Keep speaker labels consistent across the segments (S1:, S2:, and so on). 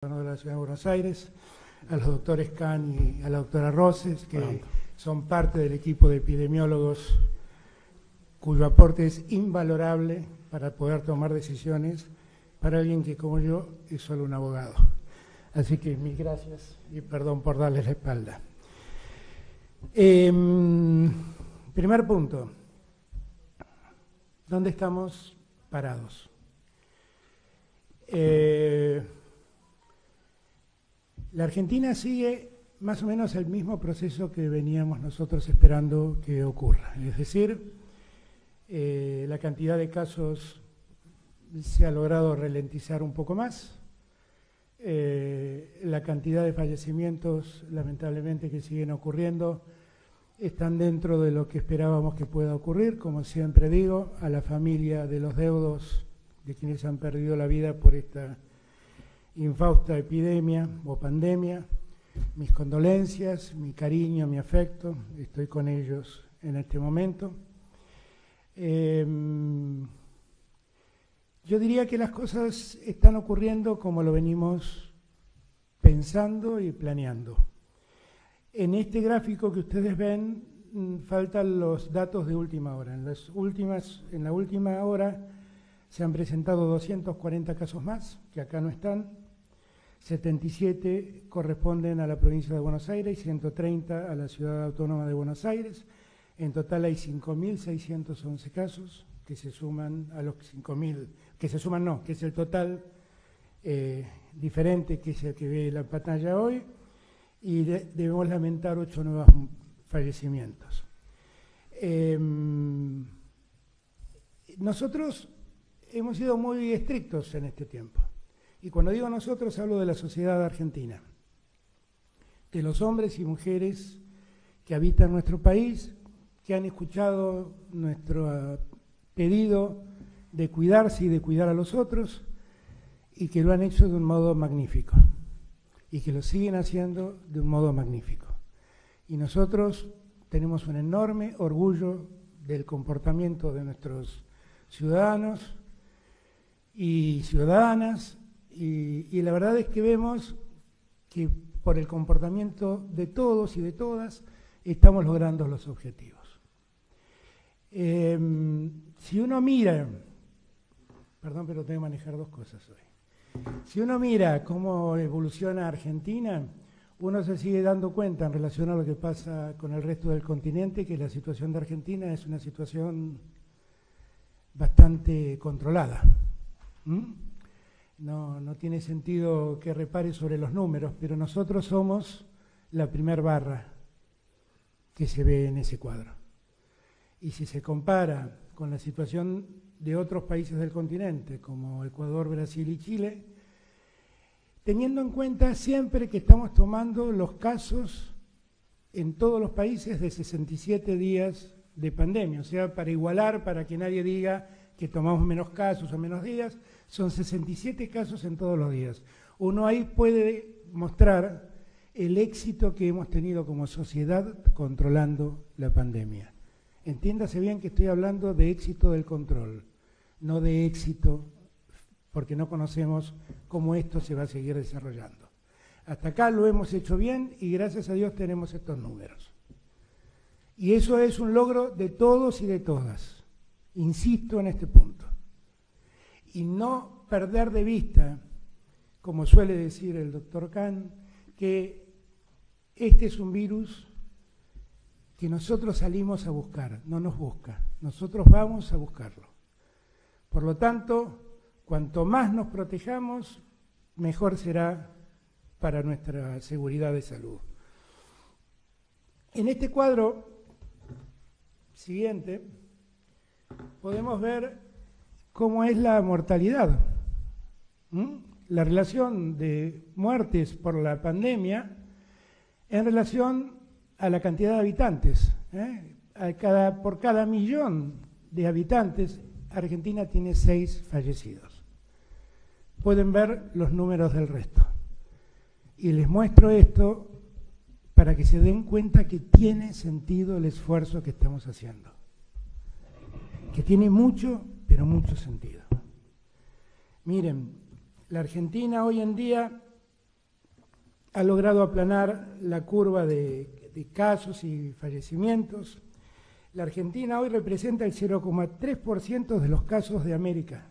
S1: de la Ciudad de Buenos Aires, a los doctores Kahn y a la doctora Roses, que son parte del equipo de epidemiólogos cuyo aporte es invalorable para poder tomar decisiones para alguien que, como yo, es solo un abogado. Así que mil gracias y perdón por darles la espalda. Primer punto. ¿Dónde estamos parados? La Argentina sigue más o menos el mismo proceso que veníamos nosotros esperando que ocurra. Es decir, la cantidad de casos se ha logrado ralentizar un poco más. La cantidad de fallecimientos, lamentablemente, que siguen ocurriendo, están dentro de lo que esperábamos que pueda ocurrir. Como siempre digo, a la familia de los deudos, de quienes han perdido la vida por esta infausta epidemia o pandemia, mis condolencias, mi cariño, mi afecto, estoy con ellos en este momento. Yo diría que las cosas están ocurriendo como lo venimos pensando y planeando. En este gráfico que ustedes ven faltan los datos de última hora. En la última hora se han presentado 240 casos más, que acá no están. 77 corresponden a la provincia de Buenos Aires y 130 a la Ciudad Autónoma de Buenos Aires. En total hay 5.611 casos que se suman a los 5.000, que es el total diferente, que es el que ve la pantalla hoy, y debemos lamentar 8 nuevos fallecimientos. Nosotros hemos sido muy estrictos en este tiempo. Y cuando digo nosotros, hablo de la sociedad argentina, de los hombres y mujeres que habitan nuestro país, que han escuchado nuestro pedido de cuidarse y de cuidar a los otros, y que lo han hecho de un modo magnífico, y que lo siguen haciendo de un modo magnífico. Y nosotros tenemos un enorme orgullo del comportamiento de nuestros ciudadanos y ciudadanas, y la verdad es que vemos que por el comportamiento de todos y de todas estamos logrando los objetivos. Si uno mira, perdón, pero tengo que manejar dos cosas hoy. Si uno mira cómo evoluciona Argentina, uno se sigue dando cuenta en relación a lo que pasa con el resto del continente, que la situación de Argentina es una situación bastante controlada. No tiene sentido que repare sobre los números, pero nosotros somos la primer barra que se ve en ese cuadro. Y si se compara con la situación de otros países del continente, como Ecuador, Brasil y Chile, teniendo en cuenta siempre que estamos tomando los casos en todos los países de 67 días de pandemia, o sea, para igualar, para que nadie diga que tomamos menos casos o menos días, son 67 casos en todos los días. Uno ahí puede mostrar el éxito que hemos tenido como sociedad controlando la pandemia. Entiéndase bien que estoy hablando de éxito del control, no de éxito porque no conocemos cómo esto se va a seguir desarrollando. Hasta acá lo hemos hecho bien y gracias a Dios tenemos estos números. Y eso es un logro de todos y de todas. Insisto en este punto. Y no perder de vista, como suele decir el doctor Kahn, que este es un virus que nosotros salimos a buscar, no nos busca, nosotros vamos a buscarlo. Por lo tanto, cuanto más nos protejamos, mejor será para nuestra seguridad de salud. En este cuadro siguiente podemos ver cómo es la mortalidad, la relación de muertes por la pandemia en relación a la cantidad de habitantes. Por cada millón de habitantes, Argentina tiene 6 fallecidos. Pueden ver los números del resto. Y les muestro esto para que se den cuenta que tiene sentido el esfuerzo que estamos haciendo. Que tiene mucho, pero mucho sentido. Miren, la Argentina hoy en día ha logrado aplanar la curva de casos y fallecimientos. La Argentina hoy representa el 0,3% de los casos de América.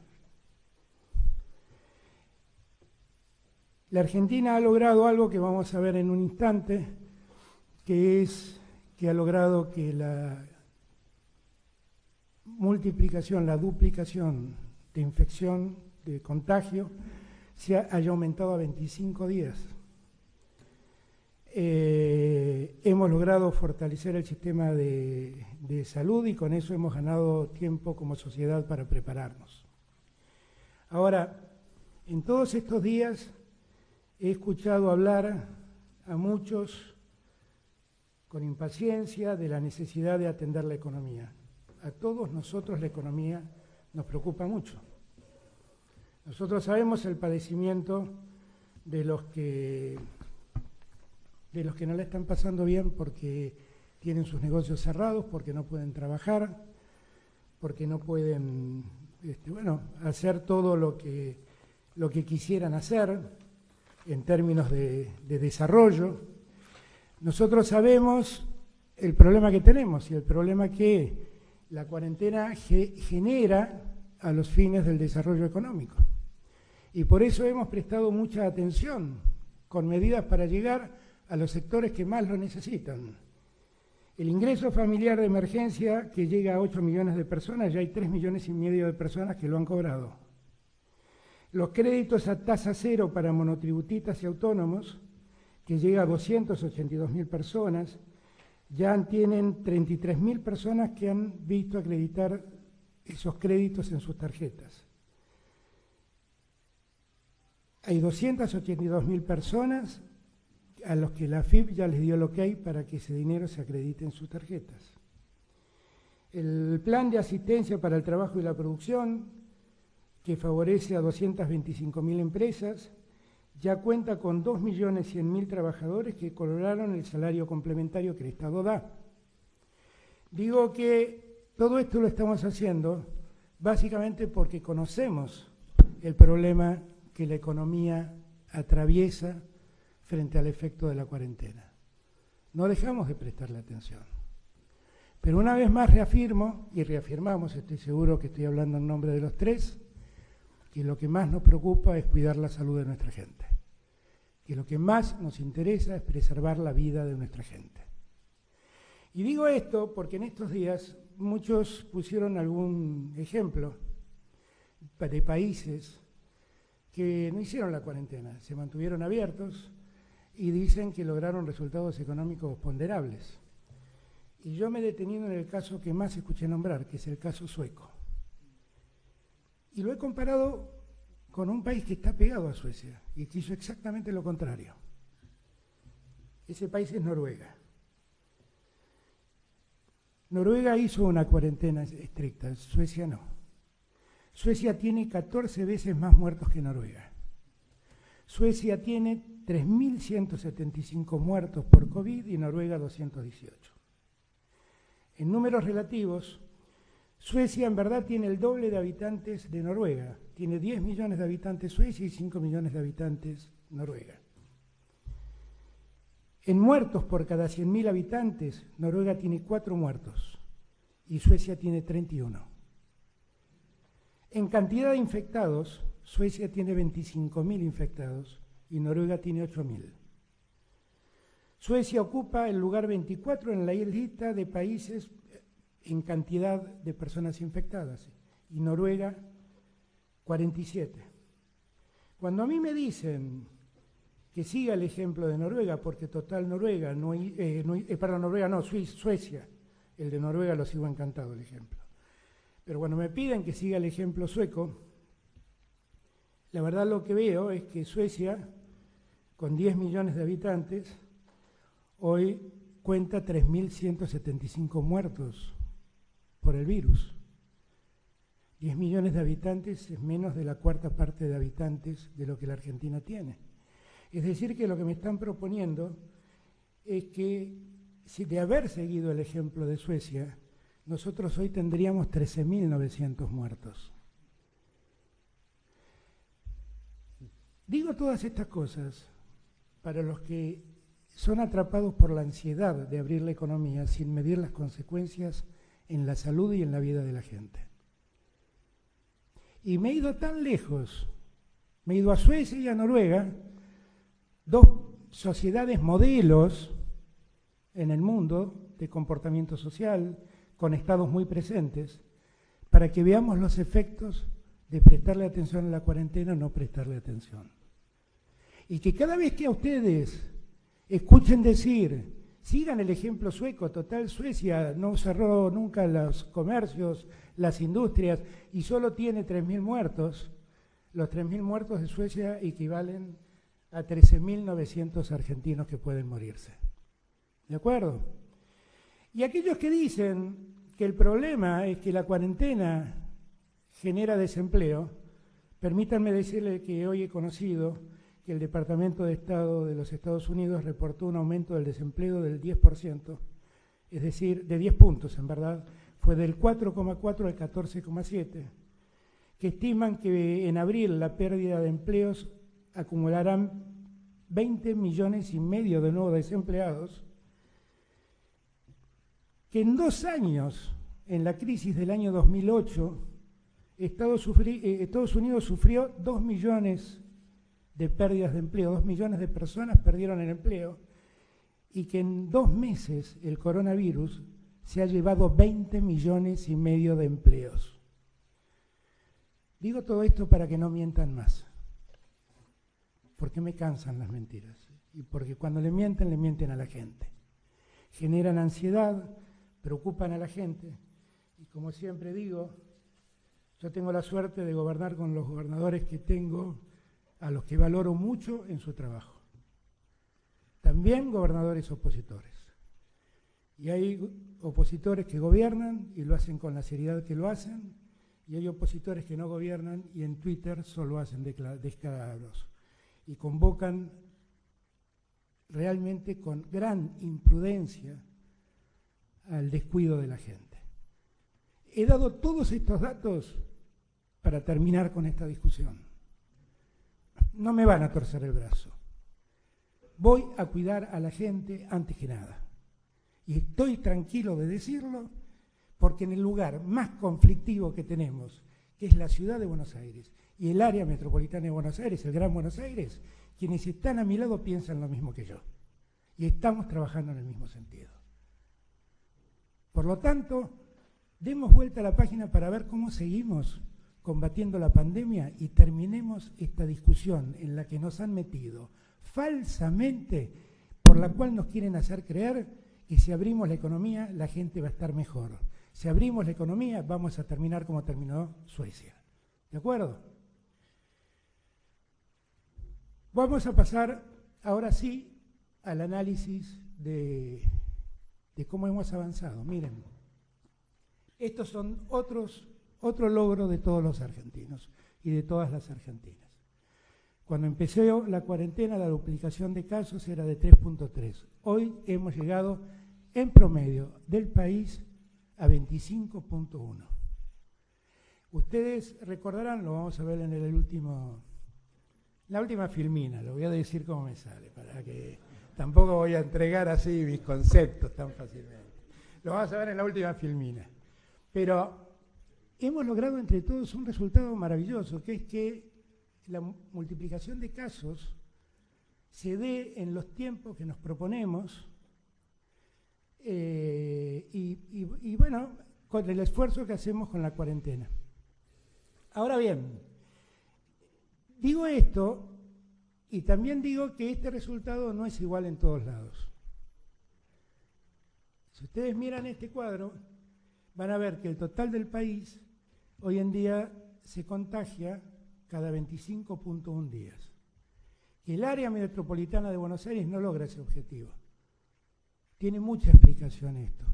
S1: La Argentina ha logrado algo que vamos a ver en un instante, que es que ha logrado que la multiplicación, la duplicación de infección, de contagio, haya aumentado a 25 días. Hemos logrado fortalecer el sistema de salud y con eso hemos ganado tiempo como sociedad para prepararnos. Ahora, en todos estos días he escuchado hablar a muchos con impaciencia de la necesidad de atender la economía. A todos nosotros la economía nos preocupa mucho. Nosotros sabemos el padecimiento de los que no la están pasando bien porque tienen sus negocios cerrados, porque no pueden trabajar, porque no pueden hacer todo lo que quisieran hacer en términos de desarrollo. Nosotros sabemos el problema que tenemos y el problema que la cuarentena genera a los fines del desarrollo económico. Y por eso hemos prestado mucha atención con medidas para llegar a los sectores que más lo necesitan. El ingreso familiar de emergencia, que llega a 8 millones de personas, ya hay 3,5 millones de personas que lo han cobrado. Los créditos a tasa cero para monotributistas y autónomos, que llega a 282.000 personas, ya tienen 33.000 personas que han visto acreditar esos créditos en sus tarjetas. Hay 282.000 personas a los que la AFIP ya les dio el ok para que ese dinero se acredite en sus tarjetas. El plan de asistencia para el trabajo y la producción, que favorece a 225.000 empresas, ya cuenta con 2.100.000 trabajadores que cobraron el salario complementario que el Estado da. Digo que todo esto lo estamos haciendo básicamente porque conocemos el problema que la economía atraviesa frente al efecto de la cuarentena. No dejamos de prestarle atención. Pero una vez más reafirmo, y reafirmamos, estoy seguro que estoy hablando en nombre de los tres, que lo que más nos preocupa es cuidar la salud de nuestra gente. Que lo que más nos interesa es preservar la vida de nuestra gente. Y digo esto porque en estos días muchos pusieron algún ejemplo de países que no hicieron la cuarentena, se mantuvieron abiertos y dicen que lograron resultados económicos ponderables. Y yo me he detenido en el caso que más escuché nombrar, que es el caso sueco. Y lo he comparado con un país que está pegado a Suecia y que hizo exactamente lo contrario. Ese país es Noruega. Noruega hizo una cuarentena estricta, Suecia no. Suecia tiene 14 veces más muertos que Noruega. Suecia tiene 3.175 muertos por COVID y Noruega 218. En números relativos, Suecia en verdad tiene el doble de habitantes de Noruega. Tiene 10 millones de habitantes Suecia y 5 millones de habitantes Noruega. En muertos por cada 100.000 habitantes, Noruega tiene 4 muertos y Suecia tiene 31. En cantidad de infectados, Suecia tiene 25.000 infectados y Noruega tiene 8.000. Suecia ocupa el lugar 24 en la lista de países en cantidad de personas infectadas y Noruega 47. Cuando a mí me dicen que siga el ejemplo de Noruega, porque total Noruega, Suecia, el de Noruega lo sigo encantado el ejemplo. Pero cuando me piden que siga el ejemplo sueco, la verdad lo que veo es que Suecia, con 10 millones de habitantes, hoy cuenta 3.175 muertos por el virus. 10 millones de habitantes es menos de la cuarta parte de habitantes de lo que la Argentina tiene. Es decir, que lo que me están proponiendo es que, si de haber seguido el ejemplo de Suecia, nosotros hoy tendríamos 13.900 muertos. Digo todas estas cosas para los que son atrapados por la ansiedad de abrir la economía sin medir las consecuencias en la salud y en la vida de la gente. Y me he ido tan lejos, me he ido a Suecia y a Noruega, dos sociedades modelos en el mundo de comportamiento social, con estados muy presentes, para que veamos los efectos de prestarle atención a la cuarentena o no prestarle atención. Y que cada vez que a ustedes escuchen decir, sigan el ejemplo sueco, total, Suecia no cerró nunca los comercios, las industrias, y solo tiene 3.000 muertos, los 3.000 muertos de Suecia equivalen a 13.900 argentinos que pueden morirse. ¿De acuerdo? Y aquellos que dicen que el problema es que la cuarentena genera desempleo, permítanme decirle que hoy he conocido que el Departamento de Estado de los Estados Unidos reportó un aumento del desempleo del 10%, es decir, de 10 puntos en verdad, fue del 4,4 al 14,7, que estiman que en abril la pérdida de empleos acumularán 20 millones y medio de nuevos desempleados, que en 2 años, en la crisis del año 2008, Estados Unidos sufrió 2 millones de pérdidas de empleo, 2 millones de personas perdieron el empleo, y que en 2 meses el coronavirus se ha llevado 20 millones y medio de empleos. Digo todo esto para que no mientan más, porque me cansan las mentiras, y porque cuando le mienten a la gente. Generan ansiedad, preocupan a la gente, y como siempre digo, yo tengo la suerte de gobernar con los gobernadores que tengo, a los que valoro mucho en su trabajo. También gobernadores opositores. Y hay opositores que gobiernan y lo hacen con la seriedad que lo hacen, y hay opositores que no gobiernan y en Twitter solo hacen descarados y convocan realmente con gran imprudencia al descuido de la gente. He dado todos estos datos para terminar con esta discusión. No me van a torcer el brazo. Voy a cuidar a la gente antes que nada. Y estoy tranquilo de decirlo porque en el lugar más conflictivo que tenemos, que es la ciudad de Buenos Aires y el área metropolitana de Buenos Aires, el Gran Buenos Aires, quienes están a mi lado piensan lo mismo que yo. Y estamos trabajando en el mismo sentido. Por lo tanto, demos vuelta a la página para ver cómo seguimos combatiendo la pandemia y terminemos esta discusión en la que nos han metido falsamente, por la cual nos quieren hacer creer que si abrimos la economía la gente va a estar mejor. Si abrimos la economía vamos a terminar como terminó Suecia. ¿De acuerdo? Vamos a pasar ahora sí al análisis de cómo hemos avanzado. Miren, estos son otro logro de todos los argentinos y de todas las argentinas. Cuando empezó la cuarentena, la duplicación de casos era de 3.3. Hoy hemos llegado en promedio del país a 25.1. Ustedes recordarán, lo vamos a ver en la última filmina, lo voy a decir cómo me sale, para que tampoco voy a entregar así mis conceptos tan fácilmente. Lo vamos a ver en la última filmina. Pero hemos logrado entre todos un resultado maravilloso, que es que la multiplicación de casos se dé en los tiempos que nos proponemos y bueno, con el esfuerzo que hacemos con la cuarentena. Ahora bien, digo esto y también digo que este resultado no es igual en todos lados. Si ustedes miran este cuadro, van a ver que el total del país hoy en día se contagia cada 25.1 días. Que el área metropolitana de Buenos Aires no logra ese objetivo. Tiene mucha explicación esto.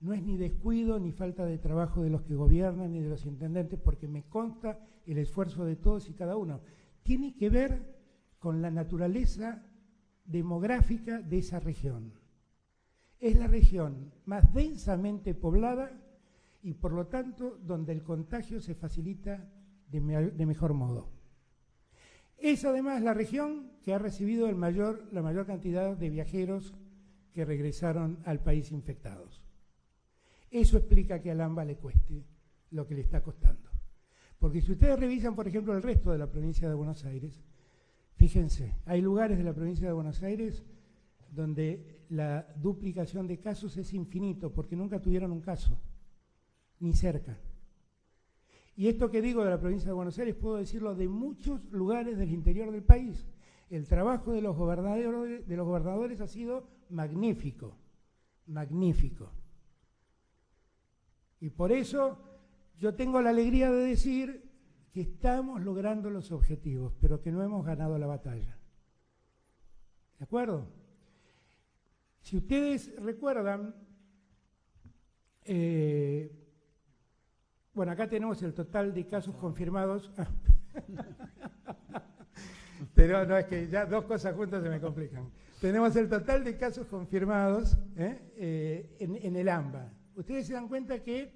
S1: No es ni descuido ni falta de trabajo de los que gobiernan ni de los intendentes, porque me consta el esfuerzo de todos y cada uno. Tiene que ver con la naturaleza demográfica de esa región. Es la región más densamente poblada y por lo tanto donde el contagio se facilita de mejor modo. Es además la región que ha recibido la mayor cantidad de viajeros que regresaron al país infectados. Eso explica que al AMBA le cueste lo que le está costando. Porque si ustedes revisan, por ejemplo, el resto de la provincia de Buenos Aires, fíjense, hay lugares de la provincia de Buenos Aires donde la duplicación de casos es infinito, porque nunca tuvieron un caso, ni cerca. Y esto que digo de la provincia de Buenos Aires, puedo decirlo de muchos lugares del interior del país. El trabajo de los gobernadores ha sido magnífico, magnífico. Y por eso yo tengo la alegría de decir que estamos logrando los objetivos, pero que no hemos ganado la batalla. ¿De acuerdo? Si ustedes recuerdan, bueno, acá tenemos el total de casos confirmados. Pero no, es que ya dos cosas juntas se me complican. Tenemos el total de casos confirmados en el AMBA. Ustedes se dan cuenta que,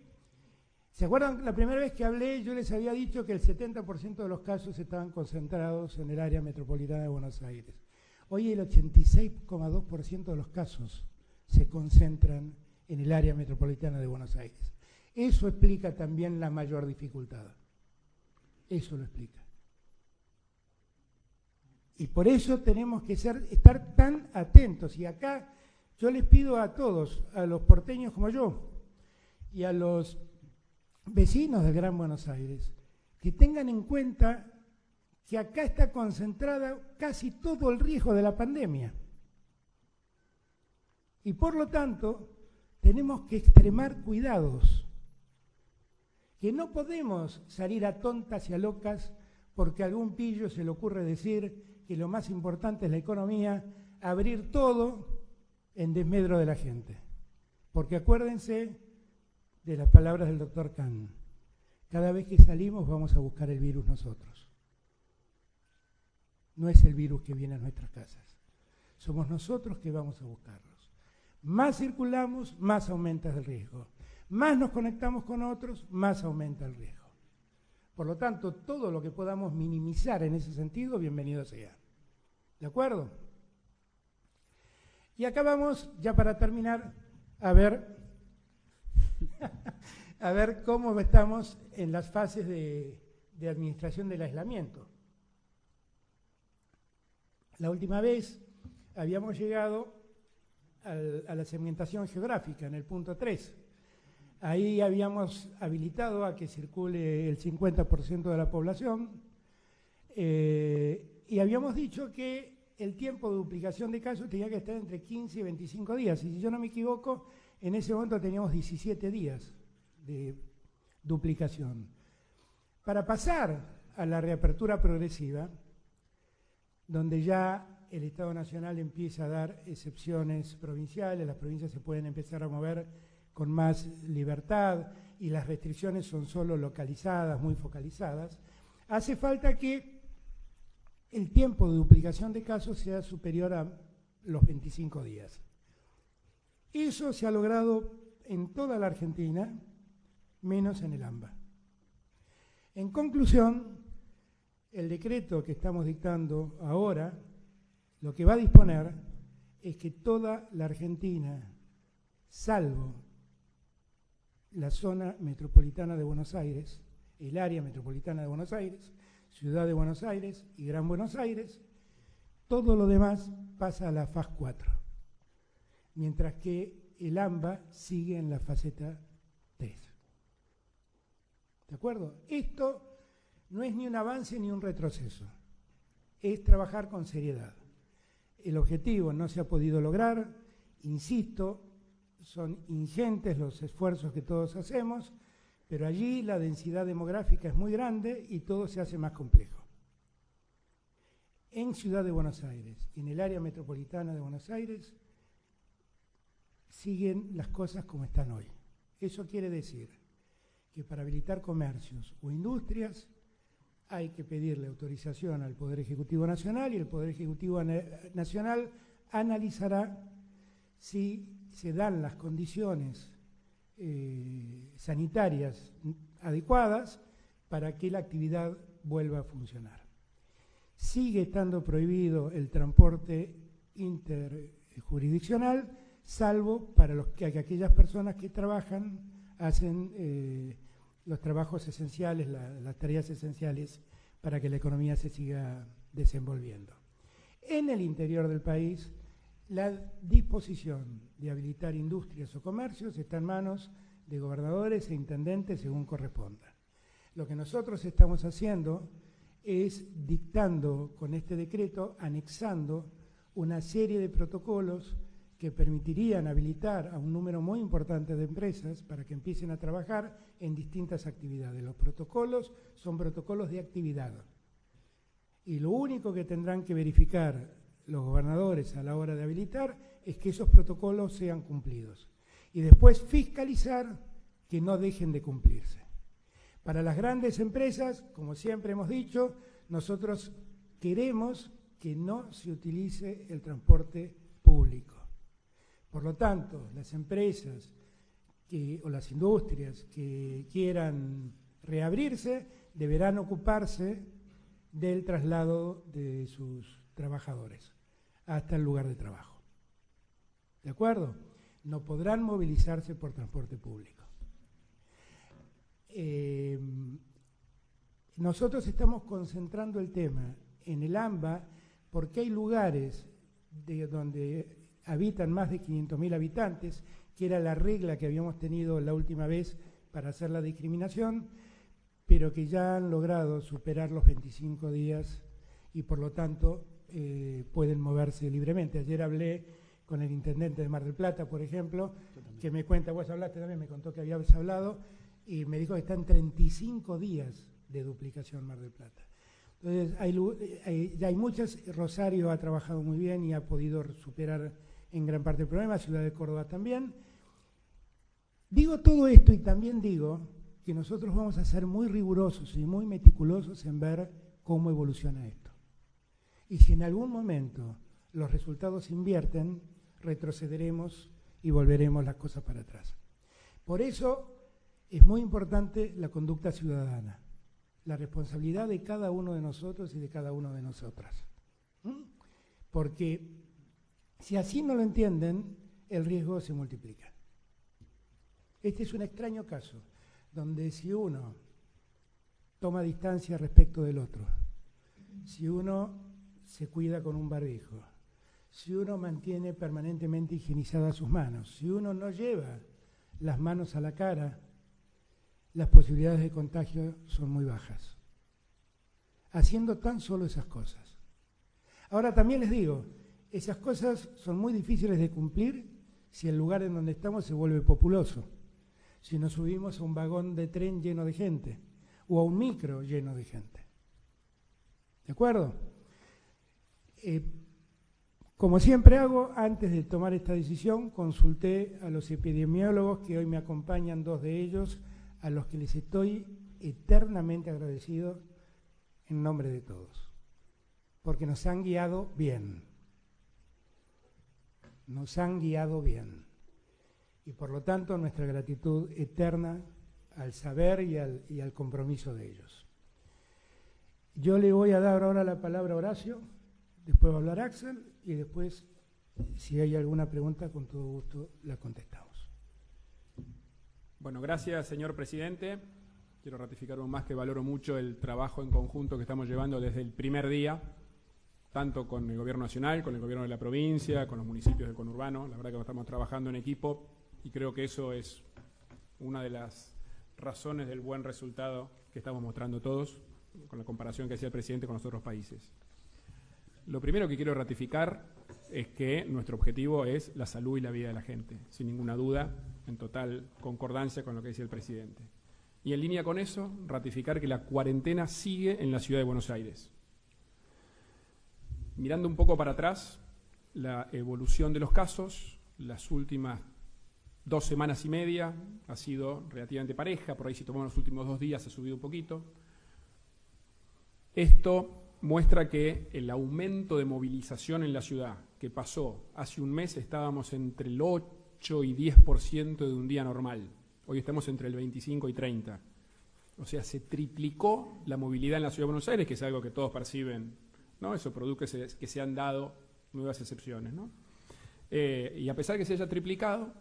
S1: ¿se acuerdan la primera vez que hablé? Yo les había dicho que el 70% de los casos estaban concentrados en el área metropolitana de Buenos Aires. Hoy el 86,2% de los casos se concentran en el área metropolitana de Buenos Aires. Eso explica también la mayor dificultad. Eso lo explica. Y por eso tenemos que estar tan atentos. Y acá yo les pido a todos, a los porteños como yo, y a los vecinos del Gran Buenos Aires, que tengan en cuenta que acá está concentrada casi todo el riesgo de la pandemia. Y por lo tanto, tenemos que extremar cuidados, que no podemos salir a tontas y a locas porque a algún pillo se le ocurre decir que lo más importante es la economía, abrir todo en desmedro de la gente. Porque acuérdense de las palabras del doctor Kahn. Cada vez que salimos vamos a buscar el virus nosotros. No es el virus que viene a nuestras casas. Somos nosotros que vamos a buscarlos. Más circulamos, más aumenta el riesgo. Más nos conectamos con otros, más aumenta el riesgo. Por lo tanto, todo lo que podamos minimizar en ese sentido, bienvenido sea. ¿De acuerdo? Y acá vamos, ya para terminar, a ver cómo estamos en las fases de administración del aislamiento. La última vez habíamos llegado a la segmentación geográfica, en el punto 3. Ahí habíamos habilitado a que circule el 50% de la población y habíamos dicho que el tiempo de duplicación de casos tenía que estar entre 15 y 25 días. Y si yo no me equivoco, en ese momento teníamos 17 días de duplicación. Para pasar a la reapertura progresiva, donde ya el Estado Nacional empieza a dar excepciones provinciales, las provincias se pueden empezar a mover con más libertad y las restricciones son solo localizadas, muy focalizadas, hace falta que el tiempo de duplicación de casos sea superior a los 25 días. Eso se ha logrado en toda la Argentina, menos en el AMBA. En conclusión, el decreto que estamos dictando ahora, lo que va a disponer es que toda la Argentina, salvo la zona metropolitana de Buenos Aires, el área metropolitana de Buenos Aires, Ciudad de Buenos Aires y Gran Buenos Aires, todo lo demás pasa a la fase 4, mientras que el AMBA sigue en la faceta 3. ¿De acuerdo? Esto no es ni un avance ni un retroceso, es trabajar con seriedad. El objetivo no se ha podido lograr, insisto, son ingentes los esfuerzos que todos hacemos, pero allí la densidad demográfica es muy grande y todo se hace más complejo. En Ciudad de Buenos Aires, en el área metropolitana de Buenos Aires, siguen las cosas como están hoy. Eso quiere decir que para habilitar comercios o industrias hay que pedirle autorización al Poder Ejecutivo Nacional y el Poder Ejecutivo Nacional analizará si se dan las condiciones sanitarias adecuadas para que la actividad vuelva a funcionar. sigue estando prohibido el transporte interjurisdiccional, salvo para aquellas personas que trabajan, hacen los trabajos esenciales, las tareas esenciales para que la economía se siga desenvolviendo. En el interior del país, la disposición de habilitar industrias o comercios está en manos de gobernadores e intendentes según corresponda. Lo que nosotros estamos haciendo es dictando con este decreto, anexando una serie de protocolos que permitirían habilitar a un número muy importante de empresas para que empiecen a trabajar en distintas actividades. Los protocolos son protocolos de actividad. Y lo único que tendrán que verificar los gobernadores a la hora de habilitar es que esos protocolos sean cumplidos. Y después fiscalizar que no dejen de cumplirse. Para las grandes empresas, como siempre hemos dicho, nosotros queremos que no se utilice el transporte público. Por lo tanto, las empresas o las industrias que quieran reabrirse deberán ocuparse del traslado de sus trabajadores hasta el lugar de trabajo. ¿De acuerdo? No podrán movilizarse por transporte público. Nosotros estamos concentrando el tema en el AMBA porque hay lugares donde habitan más de 500.000 habitantes, que era la regla que habíamos tenido la última vez para hacer la discriminación, pero que ya han logrado superar los 25 días y por lo tanto pueden moverse libremente. Ayer hablé con el intendente de Mar del Plata, por ejemplo, que me cuenta, vos hablaste también, me contó que habías hablado, y me dijo que está en 35 días de duplicación Mar del Plata. Entonces, ya hay muchas. Rosario ha trabajado muy bien y ha podido superar en gran parte el problema, Ciudad de Córdoba también. Digo todo esto y también digo que nosotros vamos a ser muy rigurosos y muy meticulosos en ver cómo evoluciona esto. Y si en algún momento los resultados invierten, retrocederemos y volveremos las cosas para atrás. Por eso es muy importante la conducta ciudadana, la responsabilidad de cada uno de nosotros y de cada una de nosotras. Porque si así no lo entienden, el riesgo se multiplica. Este es un extraño caso, donde si uno toma distancia respecto del otro, si uno se cuida con un barbijo, si uno mantiene permanentemente higienizadas sus manos, si uno no lleva las manos a la cara, las posibilidades de contagio son muy bajas. Haciendo tan solo esas cosas. Ahora también les digo, esas cosas son muy difíciles de cumplir si el lugar en donde estamos se vuelve populoso. Si nos subimos a un vagón de tren lleno de gente o a un micro lleno de gente. ¿De acuerdo? Como siempre hago, antes de tomar esta decisión, consulté a los epidemiólogos que hoy me acompañan, 2 de ellos, a los que les estoy eternamente agradecido en nombre de todos, porque nos han guiado bien. Nos han guiado bien. Y por lo tanto, nuestra gratitud eterna al saber y al compromiso de ellos. Yo le voy a dar ahora la palabra a Horacio, después va a hablar Axel, y después, si hay alguna pregunta, con todo gusto la contestamos.
S2: Bueno, gracias, señor presidente. Quiero ratificar aún más que valoro mucho el trabajo en conjunto que estamos llevando desde el primer día, tanto con el gobierno nacional, con el gobierno de la provincia, con los municipios del conurbano. La verdad que estamos trabajando en equipo y creo que eso es una de las razones del buen resultado que estamos mostrando todos, con la comparación que hacía el presidente con los otros países. Lo primero que quiero ratificar es que nuestro objetivo es la salud y la vida de la gente, sin ninguna duda, en total concordancia con lo que decía el presidente. Y en línea con eso, ratificar que la cuarentena sigue en la ciudad de Buenos Aires. Mirando un poco para atrás, la evolución de los casos, las últimas 2 semanas y media ha sido relativamente pareja, por ahí si tomamos los últimos 2 días ha subido un poquito. Esto muestra que el aumento de movilización en la ciudad, que pasó hace un mes, estábamos entre el 8 y 10% de un día normal. Hoy estamos entre el 25 y 30. O sea, se triplicó la movilidad en la ciudad de Buenos Aires, que es algo que todos perciben ¿no? Eso produce que se han dado nuevas excepciones, ¿no? Y a pesar de que se haya triplicado,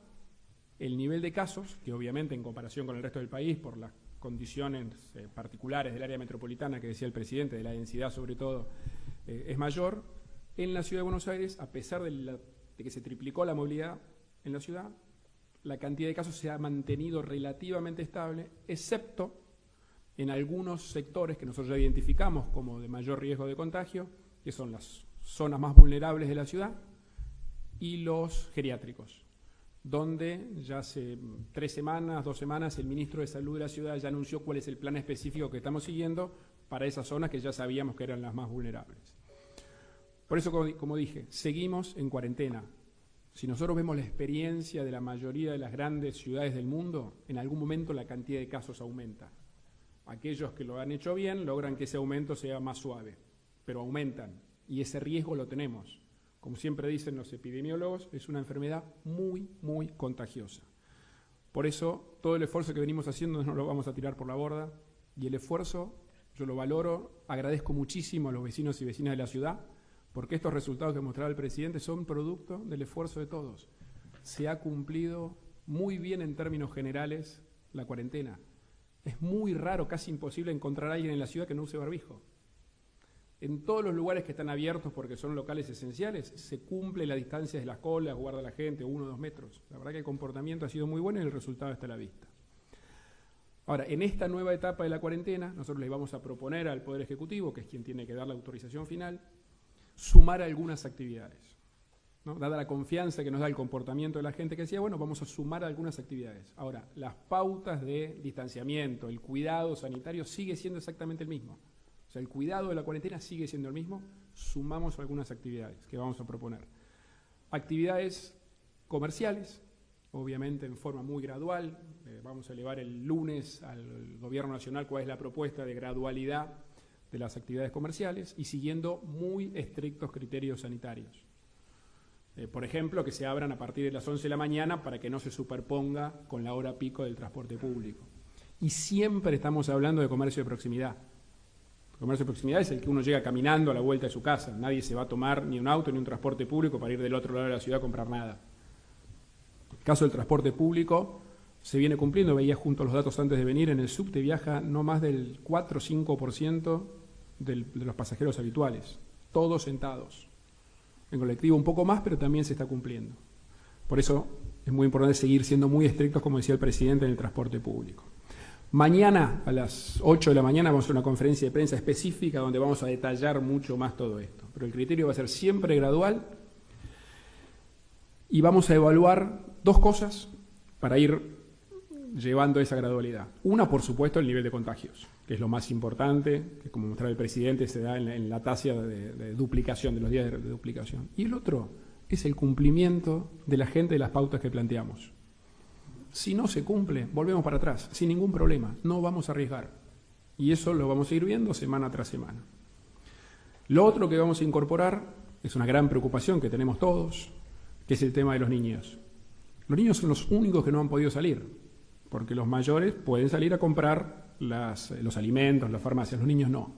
S2: el nivel de casos, que obviamente en comparación con el resto del país, por las condiciones particulares del área metropolitana que decía el presidente, de la densidad sobre todo, es mayor, en la Ciudad de Buenos Aires, a pesar de que se triplicó la movilidad en la ciudad, la cantidad de casos se ha mantenido relativamente estable, excepto en algunos sectores que nosotros ya identificamos como de mayor riesgo de contagio, que son las zonas más vulnerables de la ciudad y los geriátricos, donde ya hace 2 semanas, el ministro de Salud de la ciudad ya anunció cuál es el plan específico que estamos siguiendo para esas zonas que ya sabíamos que eran las más vulnerables. Por eso, como dije, seguimos en cuarentena. Si nosotros vemos la experiencia de la mayoría de las grandes ciudades del mundo, en algún momento la cantidad de casos aumenta. Aquellos que lo han hecho bien logran que ese aumento sea más suave, pero aumentan y ese riesgo lo tenemos. Como siempre dicen los epidemiólogos, es una enfermedad muy, muy contagiosa. Por eso, todo el esfuerzo que venimos haciendo no lo vamos a tirar por la borda, y el esfuerzo yo lo valoro, agradezco muchísimo a los vecinos y vecinas de la ciudad, porque estos resultados que mostraba el presidente son producto del esfuerzo de todos. Se ha cumplido muy bien en términos generales la cuarentena. Es muy raro, casi imposible encontrar a alguien en la ciudad que no use barbijo. En todos los lugares que están abiertos porque son locales esenciales, se cumple la distancia de las colas, guarda la gente, 1 o 2 metros. La verdad que el comportamiento ha sido muy bueno y el resultado está a la vista. Ahora, en esta nueva etapa de la cuarentena, nosotros le vamos a proponer al Poder Ejecutivo, que es quien tiene que dar la autorización final, sumar algunas actividades, ¿no? Dada la confianza que nos da el comportamiento de la gente que decía, bueno, vamos a sumar algunas actividades. Ahora, las pautas de distanciamiento, el cuidado sanitario sigue siendo exactamente el mismo. O sea, el cuidado de la cuarentena sigue siendo el mismo, sumamos algunas actividades que vamos a proponer. Actividades comerciales, obviamente en forma muy gradual, vamos a elevar el lunes al Gobierno Nacional cuál es la propuesta de gradualidad de las actividades comerciales y siguiendo muy estrictos criterios sanitarios. Por ejemplo, que se abran a partir de las 11 de la mañana para que no se superponga con la hora pico del transporte público. Y siempre estamos hablando de comercio de proximidad. El comercio de proximidad es el que uno llega caminando a la vuelta de su casa. Nadie se va a tomar ni un auto ni un transporte público para ir del otro lado de la ciudad a comprar nada. El caso del transporte público se viene cumpliendo. Veía junto a los datos antes de venir, en el subte viaja no más del 4 o 5% de los pasajeros habituales, todos sentados. En colectivo un poco más, pero también se está cumpliendo. Por eso es muy importante seguir siendo muy estrictos, como decía el presidente, en el transporte público. Mañana a las 8 de la mañana vamos a hacer una conferencia de prensa específica donde vamos a detallar mucho más todo esto. Pero el criterio va a ser siempre gradual y vamos a evaluar 2 cosas para ir llevando esa gradualidad. Una, por supuesto, el nivel de contagios, que es lo más importante, que como mostraba el presidente se da en la tasa de duplicación, de los días de duplicación. Y el otro es el cumplimiento de la gente de las pautas que planteamos. Si no se cumple, volvemos para atrás, sin ningún problema, no vamos a arriesgar. Y eso lo vamos a ir viendo semana tras semana. Lo otro que vamos a incorporar es una gran preocupación que tenemos todos, que es el tema de los niños. Los niños son los únicos que no han podido salir, porque los mayores pueden salir a comprar los alimentos, las farmacias, los niños no.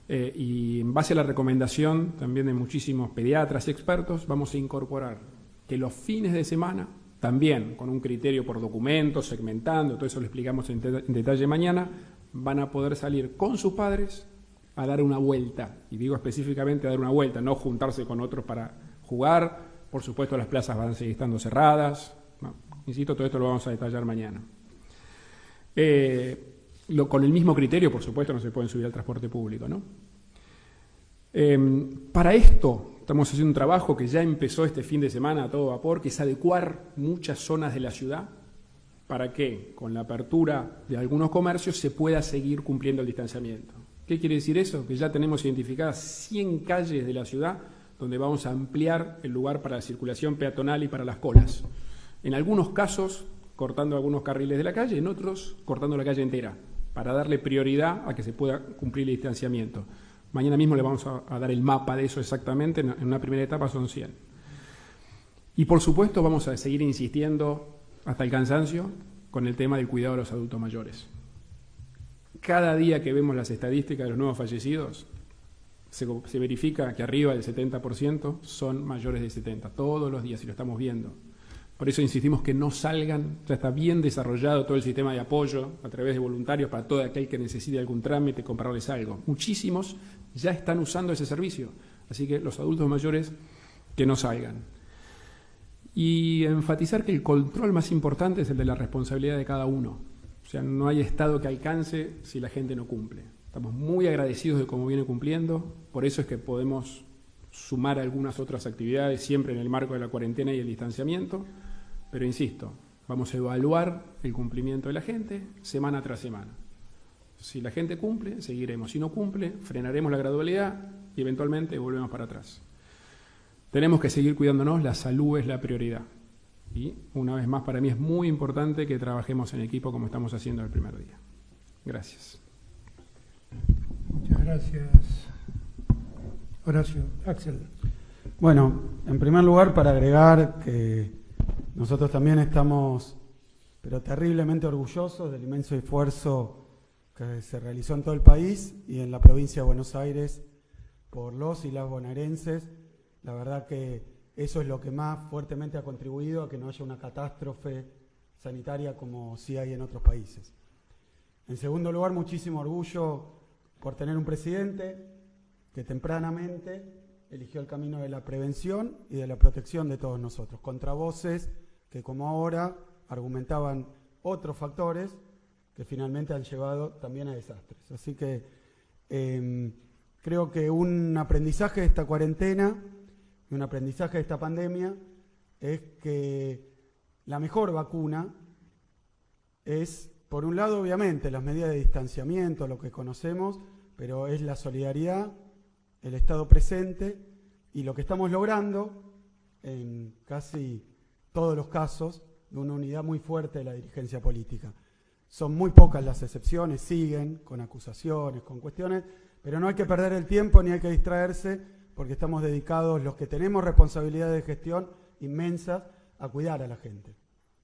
S2: Y en base a la recomendación también de muchísimos pediatras y expertos, vamos a incorporar que los fines de semana, también con un criterio por documentos, segmentando, todo eso lo explicamos en detalle mañana, van a poder salir con sus padres a dar una vuelta. Y digo específicamente a dar una vuelta, no juntarse con otros para jugar. Por supuesto, las plazas van a seguir estando cerradas. No, insisto, todo esto lo vamos a detallar mañana. Con el mismo criterio, por supuesto, no se pueden subir al transporte público, ¿no? Para esto estamos haciendo un trabajo que ya empezó este fin de semana a todo vapor, que es adecuar muchas zonas de la ciudad para que, con la apertura de algunos comercios, se pueda seguir cumpliendo el distanciamiento. ¿Qué quiere decir eso? Que ya tenemos identificadas 100 calles de la ciudad donde vamos a ampliar el lugar para la circulación peatonal y para las colas. En algunos casos, cortando algunos carriles de la calle, en otros, cortando la calle entera, para darle prioridad a que se pueda cumplir el distanciamiento. Mañana mismo le vamos a dar el mapa de eso exactamente, en una primera etapa son 100. Y por supuesto vamos a seguir insistiendo hasta el cansancio con el tema del cuidado de los adultos mayores. Cada día que vemos las estadísticas de los nuevos fallecidos, se verifica que arriba del 70% son mayores de 70, todos los días, y lo estamos viendo. Por eso insistimos que no salgan, ya está bien desarrollado todo el sistema de apoyo a través de voluntarios para todo aquel que necesite algún trámite, comprarles algo. Muchísimos ya están usando ese servicio, así que los adultos mayores que no salgan. Y enfatizar que el control más importante es el de la responsabilidad de cada uno. O sea, no hay Estado que alcance si la gente no cumple. Estamos muy agradecidos de cómo viene cumpliendo, por eso es que podemos sumar algunas otras actividades siempre en el marco de la cuarentena y el distanciamiento, pero insisto, vamos a evaluar el cumplimiento de la gente semana tras semana. Si la gente cumple, seguiremos. Si no cumple, frenaremos la gradualidad y eventualmente volvemos para atrás. Tenemos que seguir cuidándonos, la salud es la prioridad. Y una vez más, para mí es muy importante que trabajemos en equipo como estamos haciendo el primer día. Gracias.
S1: Muchas gracias, Horacio. Axel.
S3: Bueno, en primer lugar, para agregar que nosotros también estamos, pero terriblemente orgullosos del inmenso esfuerzo que se realizó en todo el país y en la provincia de Buenos Aires por los y las bonaerenses. La verdad que eso es lo que más fuertemente ha contribuido a que no haya una catástrofe sanitaria como sí hay en otros países. En segundo lugar, muchísimo orgullo por tener un presidente que tempranamente eligió el camino de la prevención y de la protección de todos nosotros, contra voces que como ahora argumentaban otros factores que finalmente han llevado también a desastres. Así que creo que un aprendizaje de esta cuarentena y un aprendizaje de esta pandemia es que la mejor vacuna es, por un lado, obviamente, las medidas de distanciamiento, lo que conocemos, pero es la solidaridad, el Estado presente y lo que estamos logrando en casi todos los casos de una unidad muy fuerte de la dirigencia política. Son muy pocas las excepciones, siguen con acusaciones, con cuestiones, pero no hay que perder el tiempo ni hay que distraerse porque estamos dedicados, los que tenemos responsabilidades de gestión inmensas, a cuidar a la gente,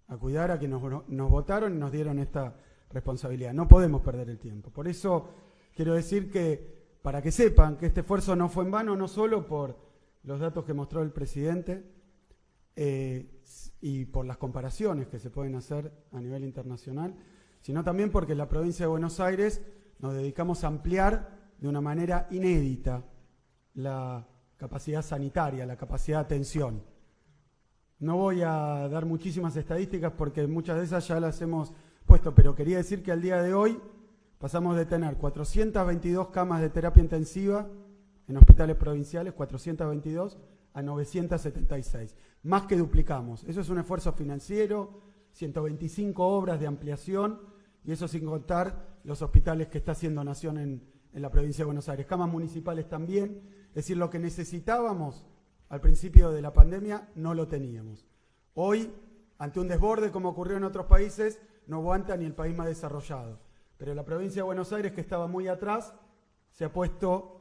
S3: a cuidar a quienes nos votaron y nos dieron esta responsabilidad. No podemos perder el tiempo. Por eso quiero decir que, para que sepan que este esfuerzo no fue en vano, no solo por los datos que mostró el presidente y por las comparaciones que se pueden hacer a nivel internacional, sino también porque en la provincia de Buenos Aires nos dedicamos a ampliar de una manera inédita la capacidad sanitaria, la capacidad de atención. No voy a dar muchísimas estadísticas porque muchas de esas ya las hemos puesto, pero quería decir que al día de hoy pasamos de tener 422 camas de terapia intensiva en hospitales provinciales, 422, a 976. Más que duplicamos. Eso es un esfuerzo financiero, 125 obras de ampliación, y eso sin contar los hospitales que está haciendo Nación en la provincia de Buenos Aires. Camas municipales también. Es decir, lo que necesitábamos al principio de la pandemia no lo teníamos. Hoy, ante un desborde como ocurrió en otros países, no aguanta ni el país más desarrollado. Pero la provincia de Buenos Aires, que estaba muy atrás, se ha puesto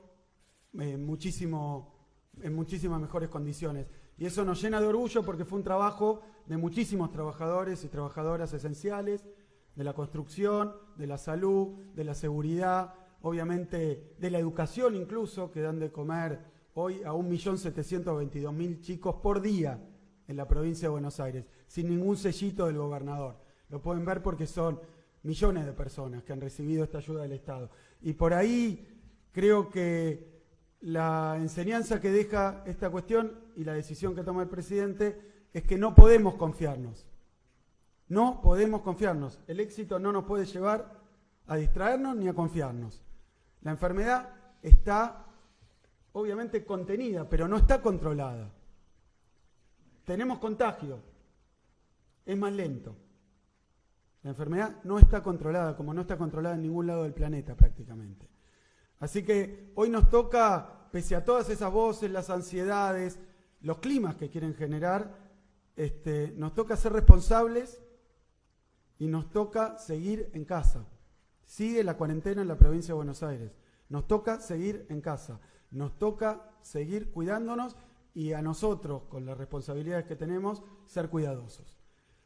S3: en muchísimas mejores condiciones. Y eso nos llena de orgullo porque fue un trabajo de muchísimos trabajadores y trabajadoras esenciales, de la construcción, de la salud, de la seguridad, obviamente de la educación incluso, que dan de comer hoy a 1.722.000 chicos por día en la provincia de Buenos Aires, sin ningún sellito del gobernador. Lo pueden ver porque son millones de personas que han recibido esta ayuda del Estado. Y por ahí creo que la enseñanza que deja esta cuestión y la decisión que toma el presidente es que no podemos confiarnos. No podemos confiarnos. El éxito no nos puede llevar a distraernos ni a confiarnos. La enfermedad está obviamente contenida, pero no está controlada. Tenemos contagio, es más lento. La enfermedad no está controlada, como no está controlada en ningún lado del planeta prácticamente. Así que hoy nos toca, pese a todas esas voces, las ansiedades, los climas que quieren generar, nos toca ser responsables y nos toca seguir en casa. Sigue la cuarentena en la provincia de Buenos Aires. Nos toca seguir en casa. Nos toca seguir cuidándonos y a nosotros, con las responsabilidades que tenemos, ser cuidadosos.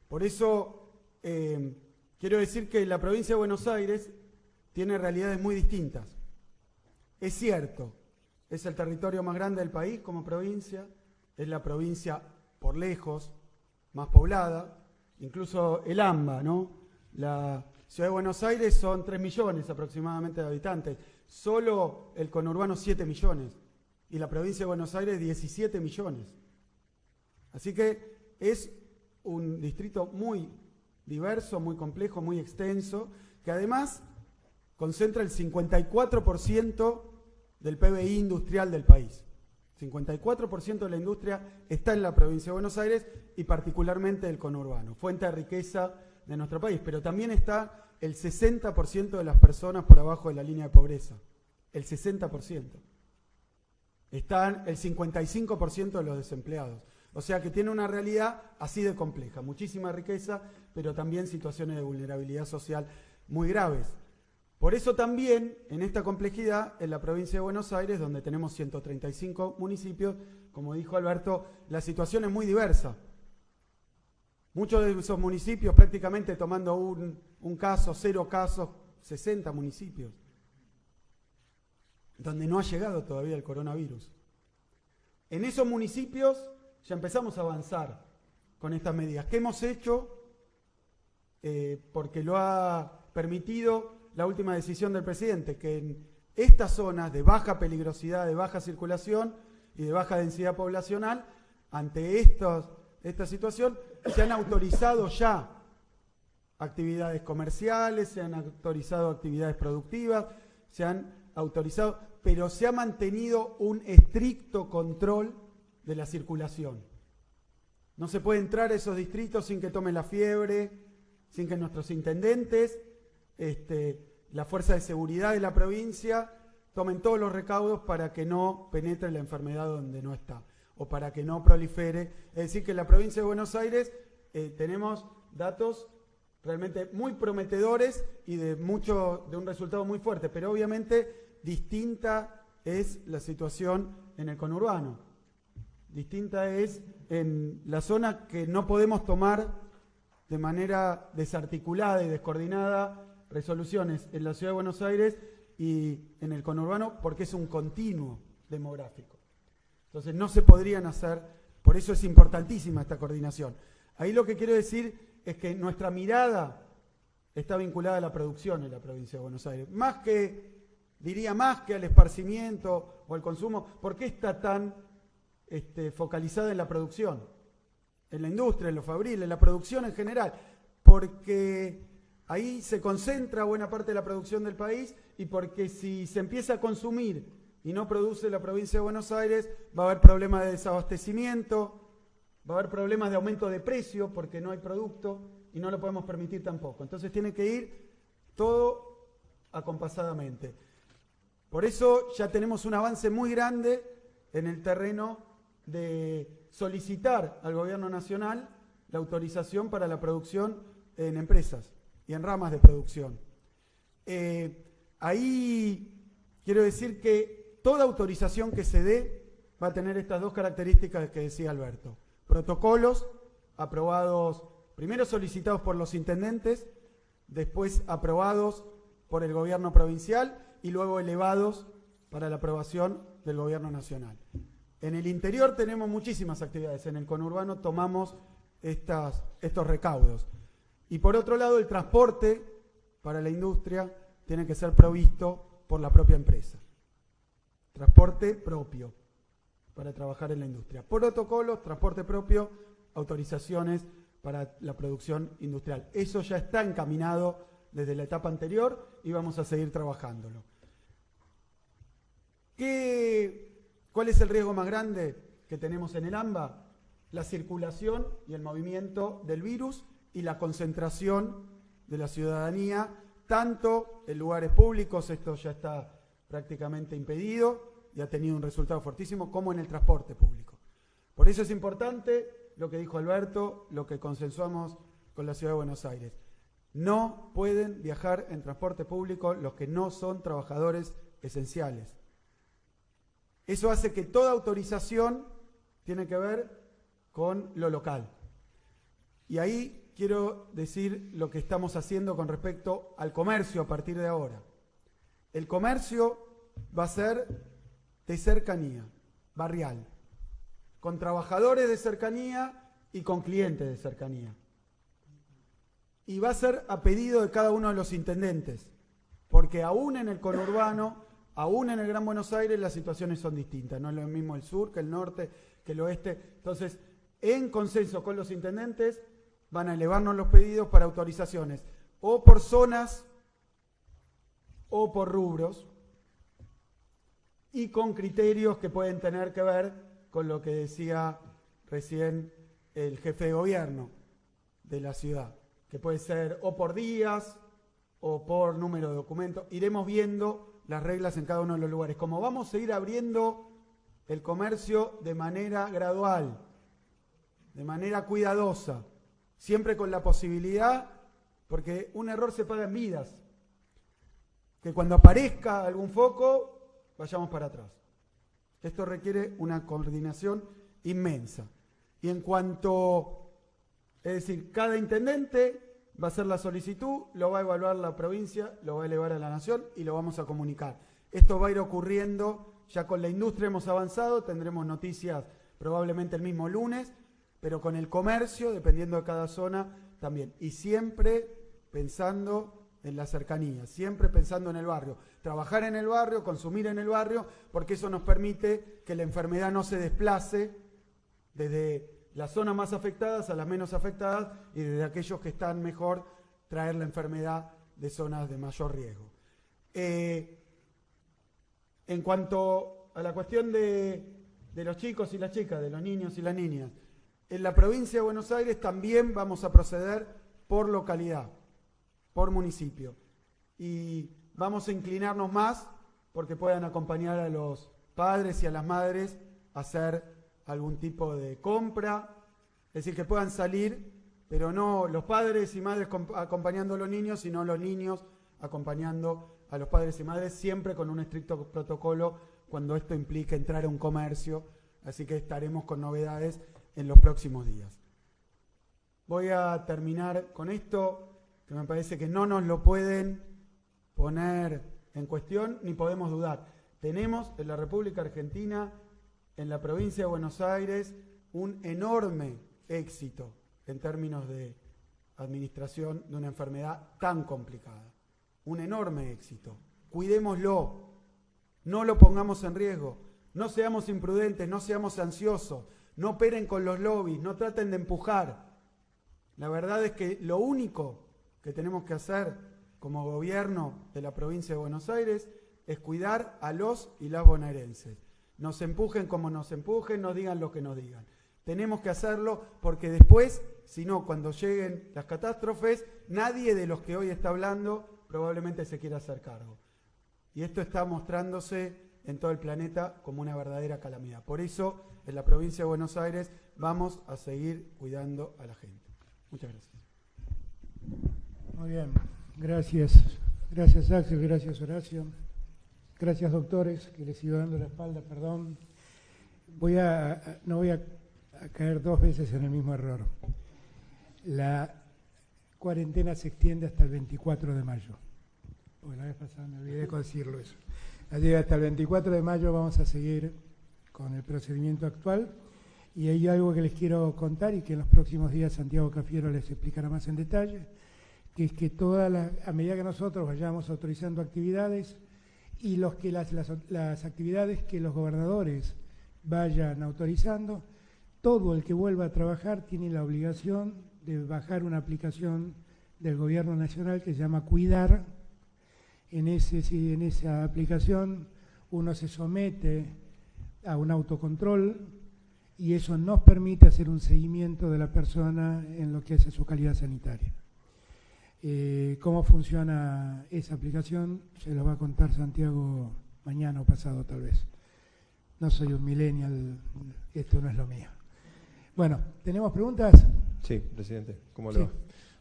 S3: Por eso quiero decir que la provincia de Buenos Aires tiene realidades muy distintas. Es cierto es el territorio más grande del país como provincia, es la provincia por lejos más poblada, incluso el AMBA, ¿no? La Ciudad de Buenos Aires son 3 millones aproximadamente de habitantes, solo el conurbano 7 millones y la provincia de Buenos Aires 17 millones. Así que es un distrito muy diverso, muy complejo, muy extenso, que además concentra el 54% del PBI industrial del país. 54% de la industria está en la provincia de Buenos Aires y particularmente el conurbano, fuente de riqueza de nuestro país, pero también está el 60% de las personas por abajo de la línea de pobreza, el 60%. Están el 55% de los desempleados. O sea que tiene una realidad así de compleja, muchísima riqueza, pero también situaciones de vulnerabilidad social muy graves. Por eso también, en esta complejidad, en la provincia de Buenos Aires, donde tenemos 135 municipios, como dijo Alberto, la situación es muy diversa. Muchos de esos municipios, prácticamente tomando un caso, 0 casos, 60 municipios, donde no ha llegado todavía el coronavirus. En esos municipios ya empezamos a avanzar con estas medidas. ¿Qué hemos hecho? Porque lo ha permitido la última decisión del presidente, que en estas zonas de baja peligrosidad, de baja circulación y de baja densidad poblacional, ante esta situación, se han autorizado ya actividades comerciales, se han autorizado actividades productivas, se han autorizado, pero se ha mantenido un estricto control de la circulación. No se puede entrar a esos distritos sin que tome la fiebre, sin que nuestros intendentes, la fuerza de seguridad de la provincia, tomen todos los recaudos para que no penetre la enfermedad donde no está, o para que no prolifere. Es decir, que en la provincia de Buenos Aires tenemos datos realmente muy prometedores y de un resultado muy fuerte, pero obviamente distinta es la situación en el conurbano. Distinta es en la zona que no podemos tomar de manera desarticulada y descoordinada resoluciones en la Ciudad de Buenos Aires y en el conurbano, porque es un continuo demográfico. Entonces no se podrían hacer, por eso es importantísima esta coordinación. Ahí lo que quiero decir es que nuestra mirada está vinculada a la producción en la provincia de Buenos Aires, diría más que al esparcimiento o al consumo. ¿Por qué está tan focalizada en la producción? En la industria, en lo fabril, en la producción en general, porque ahí se concentra buena parte de la producción del país y porque si se empieza a consumir y no produce la provincia de Buenos Aires, va a haber problemas de desabastecimiento, va a haber problemas de aumento de precio porque no hay producto y no lo podemos permitir tampoco. Entonces tiene que ir todo acompasadamente. Por eso ya tenemos un avance muy grande en el terreno de solicitar al gobierno nacional la autorización para la producción en empresas y en ramas de producción. Ahí quiero decir que toda autorización que se dé va a tener estas dos características que decía Alberto. Protocolos aprobados, primero solicitados por los intendentes, después aprobados por el gobierno provincial y luego elevados para la aprobación del gobierno nacional. En el interior tenemos muchísimas actividades, en el conurbano tomamos estos recaudos. Y por otro lado, el transporte para la industria tiene que ser provisto por la propia empresa. Transporte propio para trabajar en la industria. Protocolos, transporte propio, autorizaciones para la producción industrial. Eso ya está encaminado desde la etapa anterior y vamos a seguir trabajándolo. ¿Cuál es el riesgo más grande que tenemos en el AMBA? La circulación y el movimiento del virus y la concentración de la ciudadanía, tanto en lugares públicos, esto ya está prácticamente impedido y ha tenido un resultado fortísimo, como en el transporte público. Por eso es importante lo que dijo Alberto, lo que consensuamos con la Ciudad de Buenos Aires. No pueden viajar en transporte público los que no son trabajadores esenciales. Eso hace que toda autorización tiene que ver con lo local. Y ahí quiero decir lo que estamos haciendo con respecto al comercio a partir de ahora. El comercio va a ser de cercanía, barrial, con trabajadores de cercanía y con clientes de cercanía. Y va a ser a pedido de cada uno de los intendentes, porque aún en el conurbano, aún en el Gran Buenos Aires, las situaciones son distintas. No es lo mismo el sur que el norte, que el oeste. Entonces, en consenso con los intendentes, van a elevarnos los pedidos para autorizaciones, o por zonas, o por rubros, y con criterios que pueden tener que ver con lo que decía recién el jefe de gobierno de la ciudad, que puede ser o por días o por número de documentos. Iremos viendo las reglas en cada uno de los lugares. Como vamos a ir abriendo el comercio de manera gradual, de manera cuidadosa, siempre con la posibilidad, porque un error se paga en vidas, que cuando aparezca algún foco, vayamos para atrás. Esto requiere una coordinación inmensa. Y en cuanto, es decir, cada intendente va a hacer la solicitud, lo va a evaluar la provincia, lo va a elevar a la nación y lo vamos a comunicar. Esto va a ir ocurriendo, ya con la industria hemos avanzado, tendremos noticias probablemente el mismo lunes, pero con el comercio, dependiendo de cada zona, también. Y siempre pensando en la cercanía, siempre pensando en el barrio. Trabajar en el barrio, consumir en el barrio, porque eso nos permite que la enfermedad no se desplace desde las zonas más afectadas a las menos afectadas y desde aquellos que están mejor traer la enfermedad de zonas de mayor riesgo. En cuanto a la cuestión de los chicos y las chicas, de los niños y las niñas, en la provincia de Buenos Aires también vamos a proceder por localidad, por municipio. Y vamos a inclinarnos más porque puedan acompañar a los padres y a las madres a hacer algún tipo de compra, es decir, que puedan salir, pero no los padres y madres acompañando a los niños, sino los niños acompañando a los padres y madres, siempre con un estricto protocolo cuando esto implica entrar a un comercio, así que estaremos con novedades en los próximos días. Voy a terminar con esto, que me parece que no nos lo pueden poner en cuestión ni podemos dudar. Tenemos en la República Argentina, en la provincia de Buenos Aires, un enorme éxito en términos de administración de una enfermedad tan complicada. Un enorme éxito. Cuidémoslo, no lo pongamos en riesgo, no seamos imprudentes, no seamos ansiosos, no operen con los lobbies, no traten de empujar. La verdad es que lo único que tenemos que hacer como gobierno de la provincia de Buenos Aires es cuidar a los y las bonaerenses. Nos empujen como nos empujen, nos digan lo que nos digan. Tenemos que hacerlo porque después, si no, cuando lleguen las catástrofes, nadie de los que hoy está hablando probablemente se quiera hacer cargo. Y esto está mostrándose en todo el planeta como una verdadera calamidad. Por eso, en la provincia de Buenos Aires, vamos a seguir cuidando a la gente. Muchas gracias.
S1: Muy bien, gracias. Gracias, Axel, gracias, Horacio. Gracias, doctores, que les sigo dando la espalda, perdón. No voy a caer dos veces en el mismo error. La cuarentena se extiende hasta el 24 de mayo. Porque la vez pasada me olvidé de decirlo eso. Así que hasta el 24 de mayo vamos a seguir con el procedimiento actual. Y hay algo que les quiero contar y que en los próximos días Santiago Cafiero les explicará más en detalle, que es que a medida que nosotros vayamos autorizando actividades, y las actividades que los gobernadores vayan autorizando, todo el que vuelva a trabajar tiene la obligación de bajar una aplicación del gobierno nacional que se llama Cuidar. En esa aplicación uno se somete a un autocontrol y eso nos permite hacer un seguimiento de la persona en lo que es su calidad sanitaria. ¿Cómo funciona esa aplicación? Se lo va a contar Santiago mañana o pasado tal vez. No soy un millennial, esto no es lo mío. Bueno, ¿tenemos preguntas?
S4: Sí, presidente, ¿cómo le va?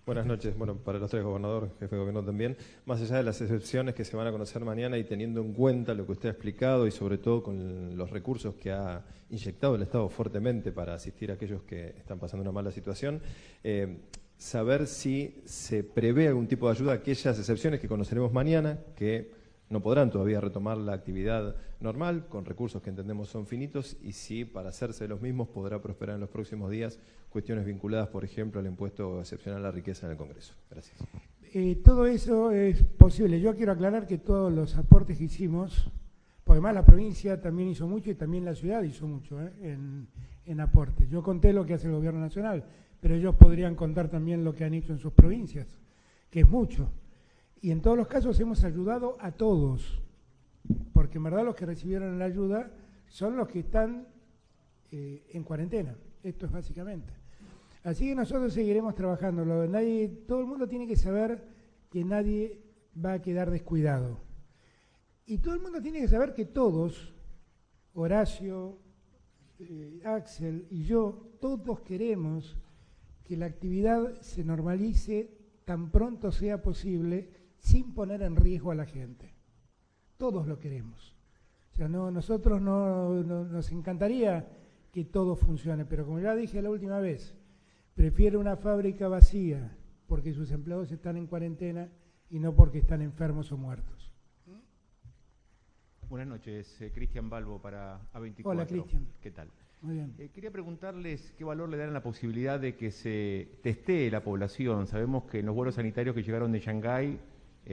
S4: Buenas noches. Bueno, para los tres gobernadores, jefe de gobierno también. Más allá de las excepciones que se van a conocer mañana y teniendo en cuenta lo que usted ha explicado y sobre todo con los recursos que ha inyectado el Estado fuertemente para asistir a aquellos que están pasando una mala situación, saber si se prevé algún tipo de ayuda a aquellas excepciones que conoceremos mañana, que no podrán todavía retomar la actividad normal, con recursos que entendemos son finitos, y sí, para hacerse de los mismos, podrá prosperar en los próximos días cuestiones vinculadas, por ejemplo, al impuesto excepcional a la riqueza en el Congreso. Gracias.
S1: Todo eso es posible. Yo quiero aclarar que todos los aportes que hicimos, porque además la provincia también hizo mucho y también la ciudad hizo mucho en aportes. Yo conté lo que hace el Gobierno Nacional, pero ellos podrían contar también lo que han hecho en sus provincias, que es mucho. Y en todos los casos hemos ayudado a todos, porque en verdad los que recibieron la ayuda son los que están en cuarentena. Esto es básicamente. Así que nosotros seguiremos trabajando. Todo el mundo tiene que saber que nadie va a quedar descuidado. Y todo el mundo tiene que saber que todos, Horacio, Axel y yo, todos queremos que la actividad se normalice tan pronto sea posible, sin poner en riesgo a la gente. Todos lo queremos. O sea, nosotros nos encantaría que todo funcione, pero como ya dije la última vez, prefiero una fábrica vacía porque sus empleados están en cuarentena y no porque están enfermos o muertos.
S5: Buenas noches, Cristian Balbo para A24.
S1: Hola, Cristian.
S5: ¿Qué tal?
S1: Muy bien.
S5: Quería preguntarles qué valor le dan a la posibilidad de que se testee la población. Sabemos que en los vuelos sanitarios que llegaron de Shanghái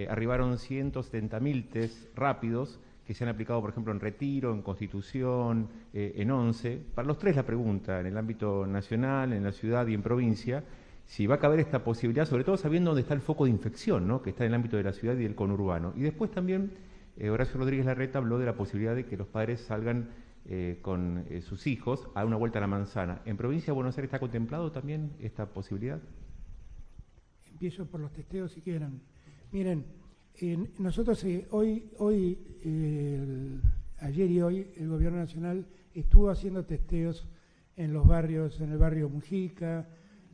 S5: arribaron 170.000 test rápidos que se han aplicado, por ejemplo, en Retiro, en Constitución, en Once. Para los tres la pregunta, en el ámbito nacional, en la ciudad y en provincia, si va a caber esta posibilidad, sobre todo sabiendo dónde está el foco de infección, ¿no?, que está en el ámbito de la ciudad y del conurbano. Y después también Horacio Rodríguez Larreta habló de la posibilidad de que los padres salgan con sus hijos a una vuelta a la manzana. ¿En provincia de Buenos Aires está contemplado también esta posibilidad?
S1: Empiezo por los testeos si quieren. Miren, nosotros ayer y hoy el Gobierno Nacional estuvo haciendo testeos en los barrios, en el barrio Mujica,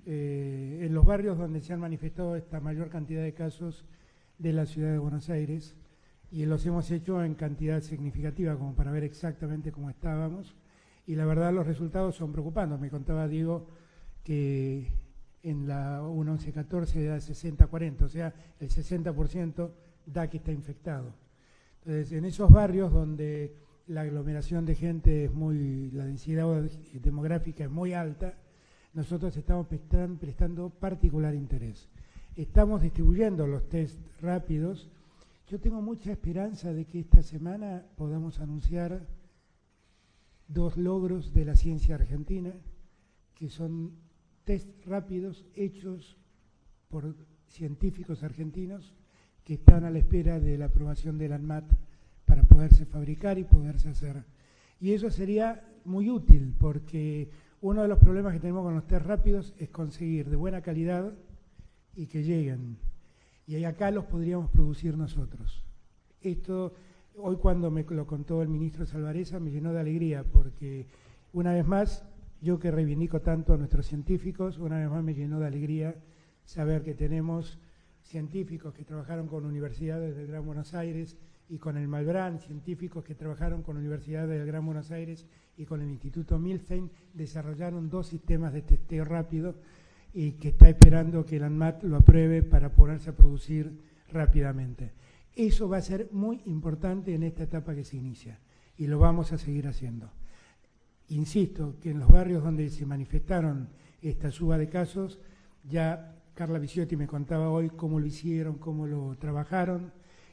S1: en los barrios donde se han manifestado esta mayor cantidad de casos de la ciudad de Buenos Aires, y los hemos hecho en cantidad significativa como para ver exactamente cómo estábamos, y la verdad los resultados son preocupantes. Me contaba Diego que en la 1114 da 60-40, o sea, el 60% da que está infectado. Entonces, en esos barrios donde la aglomeración de gente la densidad demográfica es muy alta, nosotros estamos prestando particular interés. Estamos distribuyendo los test rápidos. Yo tengo mucha esperanza de que esta semana podamos anunciar 2 logros de la ciencia argentina, que son test rápidos hechos por científicos argentinos que están a la espera de la aprobación del ANMAT para poderse fabricar y poderse hacer. Y eso sería muy útil, porque uno de los problemas que tenemos con los test rápidos es conseguir de buena calidad y que lleguen. Y acá los podríamos producir nosotros. Esto, hoy cuando me lo contó el ministro Salvareza, me llenó de alegría, porque una vez más, yo que reivindico tanto a nuestros científicos, una vez más me llenó de alegría saber que tenemos científicos que trabajaron con universidades del Gran Buenos Aires y con el Malbrán, científicos que trabajaron con universidades del Gran Buenos Aires y con el Instituto Milstein, desarrollaron 2 sistemas de testeo rápido y que está esperando que el ANMAT lo apruebe para ponerse a producir rápidamente. Eso va a ser muy importante en esta etapa que se inicia y lo vamos a seguir haciendo. Insisto que en los barrios donde se manifestaron esta suba de casos, ya Carla Viciotti me contaba hoy cómo lo hicieron, cómo lo trabajaron,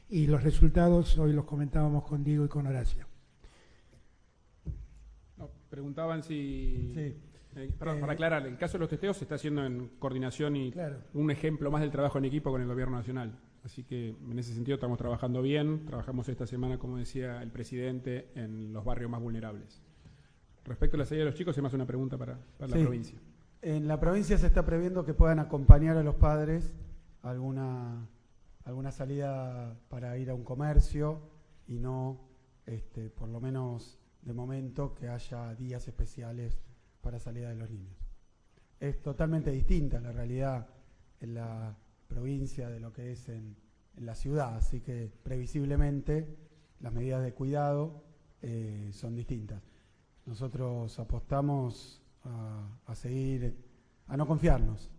S1: y los resultados hoy los comentábamos con Diego y con Horacio.
S2: No, preguntaban si...
S1: Sí.
S2: Perdón, para aclarar, el caso de los testeos se está haciendo en coordinación y
S1: claro,
S2: un ejemplo más del trabajo en equipo con el Gobierno Nacional. Así que en ese sentido estamos trabajando bien. Trabajamos esta semana, como decía el presidente, en los barrios más vulnerables. Respecto a la salida de los chicos, se me hace una pregunta para la provincia.
S3: En la provincia se está previendo que puedan acompañar a los padres a alguna salida para ir a un comercio y no, por lo menos de momento, que haya días especiales para salida de los niños. Es totalmente distinta la realidad en la provincia de lo que es en la ciudad, así que previsiblemente las medidas de cuidado son distintas. Nosotros apostamos a seguir, a no confiarnos.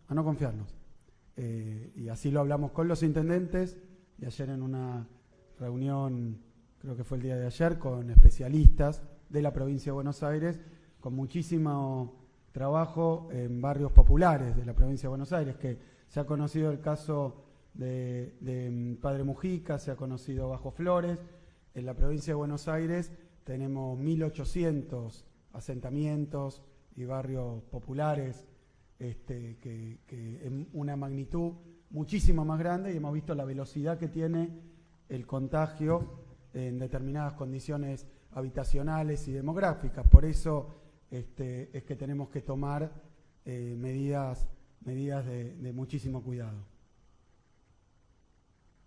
S3: Y así lo hablamos con los intendentes, y ayer en una reunión, creo que fue el día de ayer, con especialistas de la provincia de Buenos Aires, con muchísimo trabajo en barrios populares de la provincia de Buenos Aires, que se ha conocido el caso de Padre Mujica, se ha conocido Bajo Flores. En la provincia de Buenos Aires tenemos 1.800 asentamientos y barrios populares que en una magnitud muchísimo más grande, y hemos visto la velocidad que tiene el contagio en determinadas condiciones habitacionales y demográficas. Por eso es que tenemos que tomar medidas de muchísimo cuidado.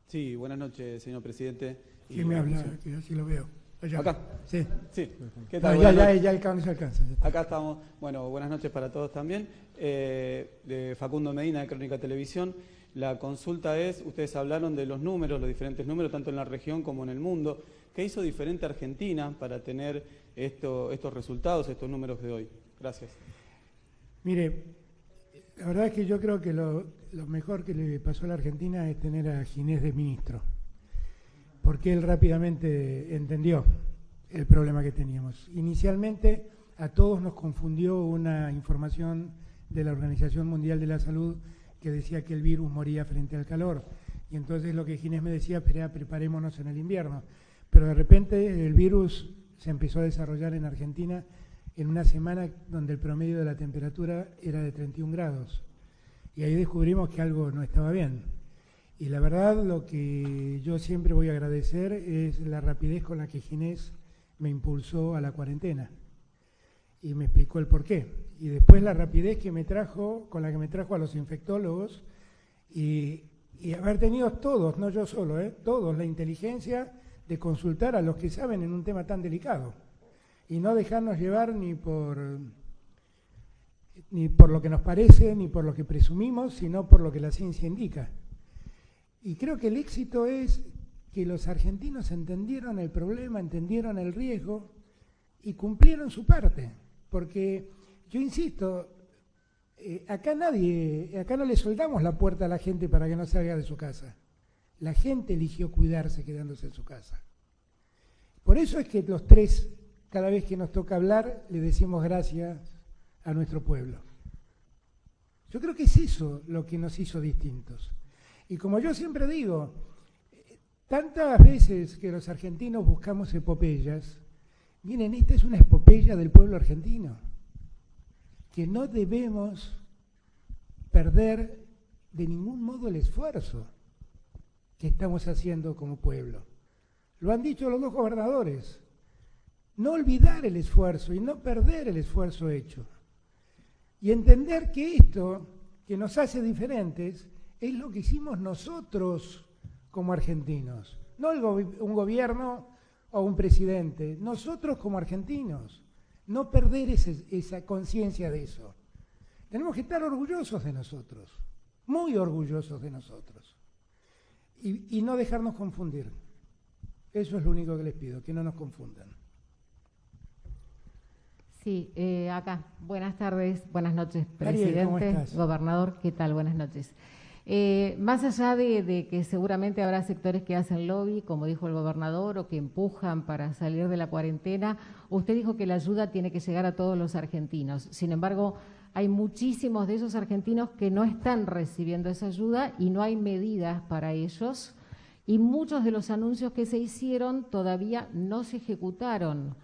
S6: Sí, buenas noches, señor presidente.
S1: ¿Quién me habla? Que así lo veo. Allá.
S6: ¿Acá?
S1: Sí.
S6: Sí. ¿Qué tal?
S1: Ya alcanza.
S6: Acá estamos. Bueno, buenas noches para todos también. De Facundo Medina, de Crónica Televisión. La consulta es, ustedes hablaron de los números, los diferentes números, tanto en la región como en el mundo. ¿Qué hizo diferente Argentina para tener estos resultados, estos números de hoy? Gracias.
S1: Mire, la verdad es que yo creo que lo mejor que le pasó a la Argentina es tener a Ginés de ministro, porque él rápidamente entendió el problema que teníamos. Inicialmente a todos nos confundió una información de la Organización Mundial de la Salud que decía que el virus moría frente al calor. Y entonces lo que Ginés me decía, preparémonos en el invierno. Pero de repente el virus se empezó a desarrollar en Argentina en una semana donde el promedio de la temperatura era de 31 grados. Y ahí descubrimos que algo no estaba bien. Y la verdad, lo que yo siempre voy a agradecer es la rapidez con la que Ginés me impulsó a la cuarentena. Y me explicó el porqué. Y después la rapidez con la que me trajo a los infectólogos y haber tenido todos, no yo solo, todos, la inteligencia de consultar a los que saben en un tema tan delicado. Y no dejarnos llevar ni por lo que nos parece, ni por lo que presumimos, sino por lo que la ciencia indica. Y creo que el éxito es que los argentinos entendieron el problema, entendieron el riesgo y cumplieron su parte. Porque, yo insisto, acá no le soldamos la puerta a la gente para que no salga de su casa. La gente eligió cuidarse quedándose en su casa. Por eso es que los tres, cada vez que nos toca hablar, le decimos gracias a nuestro pueblo. Yo creo que es eso lo que nos hizo distintos. Y como yo siempre digo, tantas veces que los argentinos buscamos epopeyas, miren, esta es una epopeya del pueblo argentino, que no debemos perder de ningún modo el esfuerzo que estamos haciendo como pueblo. Lo han dicho los dos gobernadores, no olvidar el esfuerzo y no perder el esfuerzo hecho. Y entender que esto que nos hace diferentes es lo que hicimos nosotros como argentinos, no un gobierno o un presidente, nosotros como argentinos, no perder esa conciencia de eso. Tenemos que estar orgullosos de nosotros, muy orgullosos de nosotros, y no dejarnos confundir. Eso es lo único que les pido, que no nos confundan.
S7: Sí, acá. Buenas tardes, buenas noches, presidente,
S1: Ariel, ¿cómo estás?
S7: Gobernador, ¿qué tal? Buenas noches. Más allá de que seguramente habrá sectores que hacen lobby, como dijo el gobernador, o que empujan para salir de la cuarentena, usted dijo que la ayuda tiene que llegar a todos los argentinos. Sin embargo, hay muchísimos de esos argentinos que no están recibiendo esa ayuda y no hay medidas para ellos. Y muchos de los anuncios que se hicieron todavía no se ejecutaron.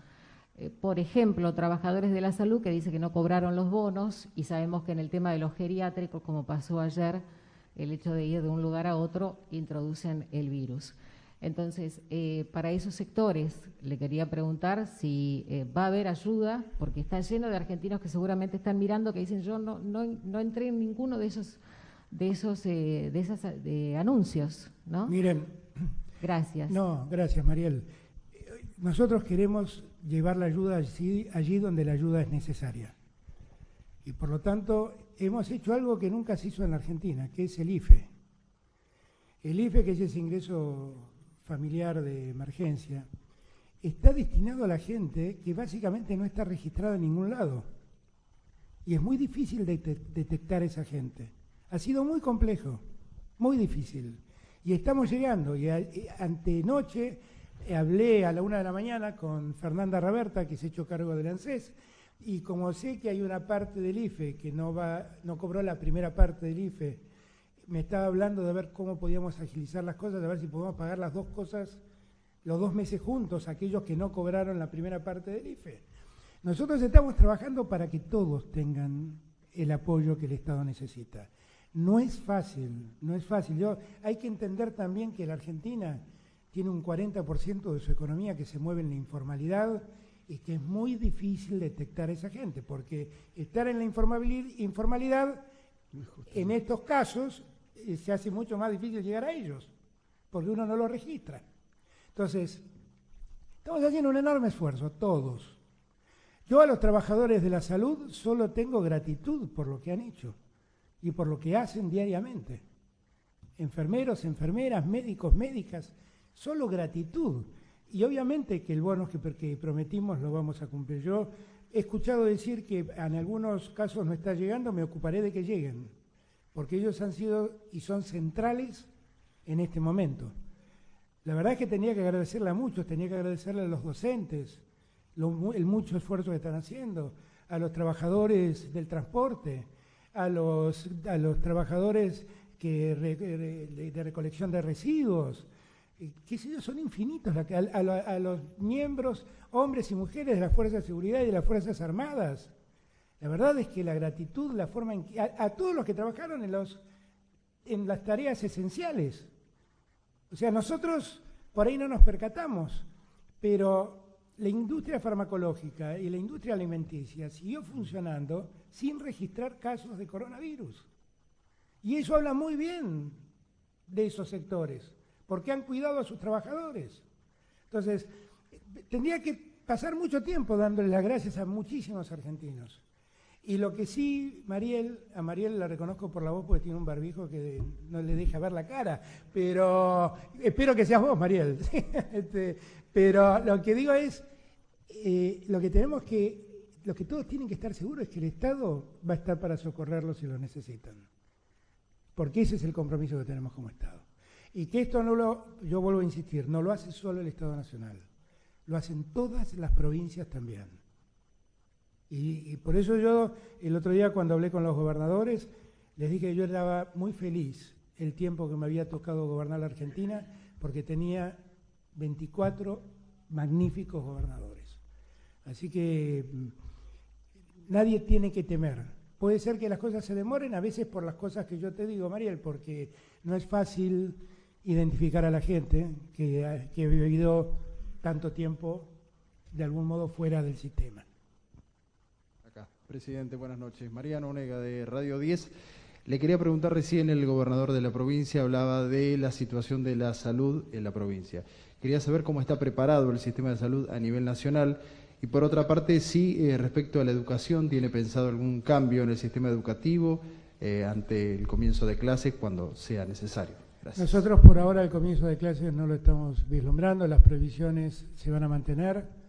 S7: Por ejemplo, trabajadores de la salud que dicen que no cobraron los bonos, y sabemos que en el tema de los geriátricos, como pasó ayer, el hecho de ir de un lugar a otro introducen el virus. Entonces, para esos sectores le quería preguntar si va a haber ayuda, porque está lleno de argentinos que seguramente están mirando, que dicen yo no entré en ninguno de esos anuncios, ¿no?
S1: Miren.
S7: Gracias.
S1: No, gracias, Mariel. Nosotros queremos llevar la ayuda allí donde la ayuda es necesaria. Y por lo tanto, hemos hecho algo que nunca se hizo en la Argentina, que es el IFE. El IFE, que es ese ingreso familiar de emergencia, está destinado a la gente que básicamente no está registrada en ningún lado. Y es muy difícil detectar a esa gente. Ha sido muy complejo, muy difícil. Y estamos llegando, y antenoche hablé a la 1 de la mañana con Fernanda Raberta, que se ha hecho cargo del ANSES, y como sé que hay una parte del IFE que no cobró la primera parte del IFE, me estaba hablando de ver cómo podíamos agilizar las cosas, de ver si podemos pagar las dos cosas, los 2 meses juntos, aquellos que no cobraron la primera parte del IFE. Nosotros estamos trabajando para que todos tengan el apoyo que el Estado necesita. No es fácil, no es fácil. Hay que entender también que la Argentina tiene un 40% de su economía que se mueve en la informalidad y que es muy difícil detectar a esa gente, porque estar en la informalidad, en estos casos, se hace mucho más difícil llegar a ellos, porque uno no lo registra. Entonces, estamos haciendo un enorme esfuerzo, todos. Yo a los trabajadores de la salud solo tengo gratitud por lo que han hecho y por lo que hacen diariamente. Enfermeros, enfermeras, médicos, médicas, solo gratitud. Y obviamente que el bono que prometimos lo vamos a cumplir. Yo he escuchado decir que en algunos casos no está llegando, me ocuparé de que lleguen, porque ellos han sido y son centrales en este momento. La verdad es que tenía que agradecerle a muchos, tenía que agradecerle a los docentes, el mucho esfuerzo que están haciendo, a los trabajadores del transporte, a los trabajadores de recolección de residuos, qué sé yo, son infinitos, a los miembros, hombres y mujeres de las Fuerzas de Seguridad y de las Fuerzas Armadas. La verdad es que la gratitud, la forma en que, a todos los que trabajaron en las tareas esenciales. O sea, nosotros por ahí no nos percatamos, pero la industria farmacológica y la industria alimenticia siguió funcionando sin registrar casos de coronavirus. Y eso habla muy bien de esos sectores, porque han cuidado a sus trabajadores. Entonces, tendría que pasar mucho tiempo dándole las gracias a muchísimos argentinos. Y lo que sí, a Mariel la reconozco por la voz porque tiene un barbijo que no le deja ver la cara, pero espero que seas vos, Mariel. Pero lo que digo es, lo que todos tienen que estar seguros es que el Estado va a estar para socorrerlos si lo necesitan. Porque ese es el compromiso que tenemos como Estado. Y que esto yo vuelvo a insistir, no lo hace solo el Estado Nacional, lo hacen todas las provincias también. Y por eso yo, el otro día cuando hablé con los gobernadores, les dije que yo estaba muy feliz el tiempo que me había tocado gobernar la Argentina, porque tenía 24 magníficos gobernadores. Así que nadie tiene que temer. Puede ser que las cosas se demoren, a veces por las cosas que yo te digo, Mariel, porque no es fácil identificar a la gente que ha vivido tanto tiempo de algún modo fuera del sistema.
S8: Presidente, buenas noches. Mariano Onega, de Radio 10. Le quería preguntar, recién el gobernador de la provincia hablaba de la situación de la salud en la provincia. Quería saber cómo está preparado el sistema de salud a nivel nacional y, por otra parte, si respecto a la educación tiene pensado algún cambio en el sistema educativo ante el comienzo de clases cuando sea necesario. Gracias.
S1: Nosotros por ahora el comienzo de clases no lo estamos vislumbrando, las previsiones se van a mantener,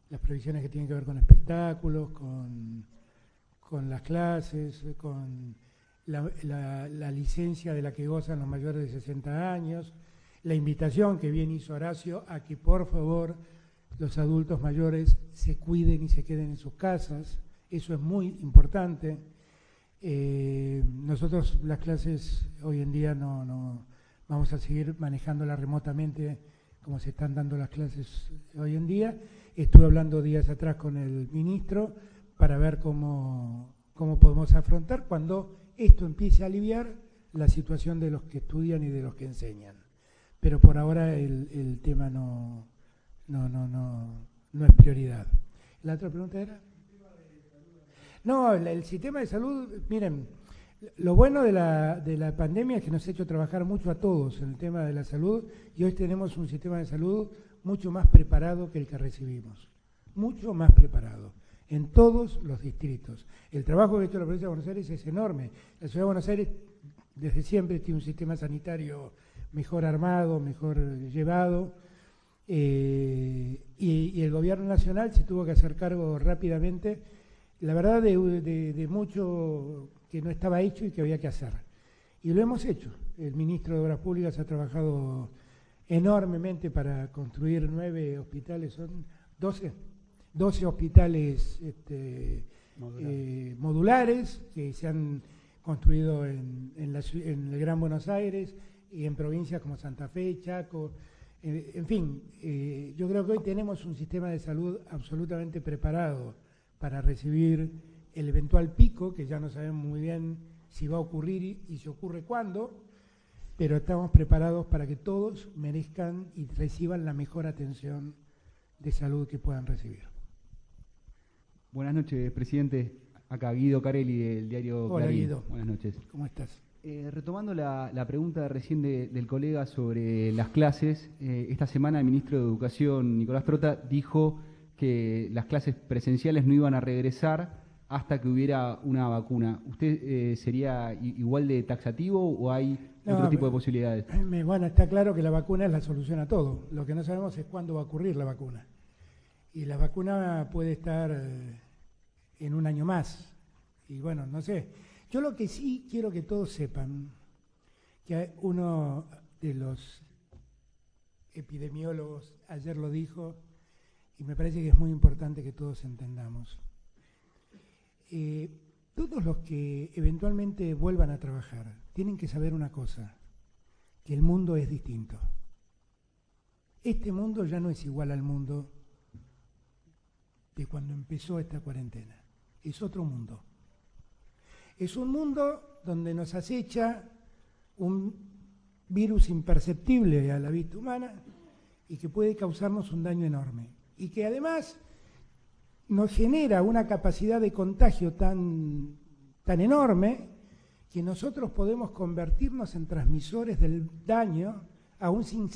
S1: las previsiones que tienen que ver con espectáculos, con las clases, con la licencia de la que gozan los mayores de 60 años, la invitación que bien hizo Horacio a que por favor los adultos mayores se cuiden y se queden en sus casas, eso es muy importante. Nosotros las clases hoy en día no vamos a seguir manejándolas remotamente como se están dando las clases hoy en día. Estuve hablando días atrás con el ministro para ver cómo podemos afrontar cuando esto empiece a aliviar la situación de los que estudian y de los que enseñan. Pero por ahora el tema no es prioridad. ¿La otra pregunta era? No, el sistema de salud, miren, lo bueno de la pandemia es que nos ha hecho trabajar mucho a todos en el tema de la salud y hoy tenemos un sistema de salud mucho más preparado que el que recibimos, mucho más preparado en todos los distritos. El trabajo que ha hecho la provincia de Buenos Aires es enorme. La ciudad de Buenos Aires desde siempre tiene un sistema sanitario mejor armado, mejor llevado, y el gobierno nacional se tuvo que hacer cargo rápidamente, la verdad, de mucho que no estaba hecho y que había que hacer. Y lo hemos hecho. el ministro de Obras Públicas ha trabajado enormemente para construir 9 hospitales, son 12 hospitales modulares que se han construido en el Gran Buenos Aires y en provincias como Santa Fe, Chaco, en fin, yo creo que hoy tenemos un sistema de salud absolutamente preparado para recibir el eventual pico, que ya no sabemos muy bien si va a ocurrir y si ocurre cuándo, pero estamos preparados para que todos merezcan y reciban la mejor atención de salud que puedan recibir.
S9: Buenas noches, presidente. Acá Guido Carelli, del diario
S1: Hola,
S9: Clarín.
S1: Guido.
S9: Buenas noches.
S1: ¿Cómo estás?
S9: Retomando la pregunta recién del colega sobre las clases, esta semana el ministro de Educación, Nicolás Trota, dijo que las clases presenciales no iban a regresar hasta que hubiera una vacuna. ¿Usted sería igual de taxativo o hay otro tipo de posibilidades?
S1: Bueno, está claro que la vacuna es la solución a todo. Lo que no sabemos es cuándo va a ocurrir la vacuna. Y la vacuna puede estar en un año más. Y bueno, no sé. Yo lo que sí quiero que todos sepan, que uno de los epidemiólogos ayer lo dijo, y me parece que es muy importante que todos entendamos. Todos los que eventualmente vuelvan a trabajar tienen que saber una cosa, que el mundo es distinto. Este mundo ya no es igual al mundo de cuando empezó esta cuarentena. Es otro mundo. Es un mundo donde nos acecha un virus imperceptible a la vista humana y que puede causarnos un daño enorme. Y que además nos genera una capacidad de contagio tan enorme que nosotros podemos convertirnos en transmisores del daño aún sin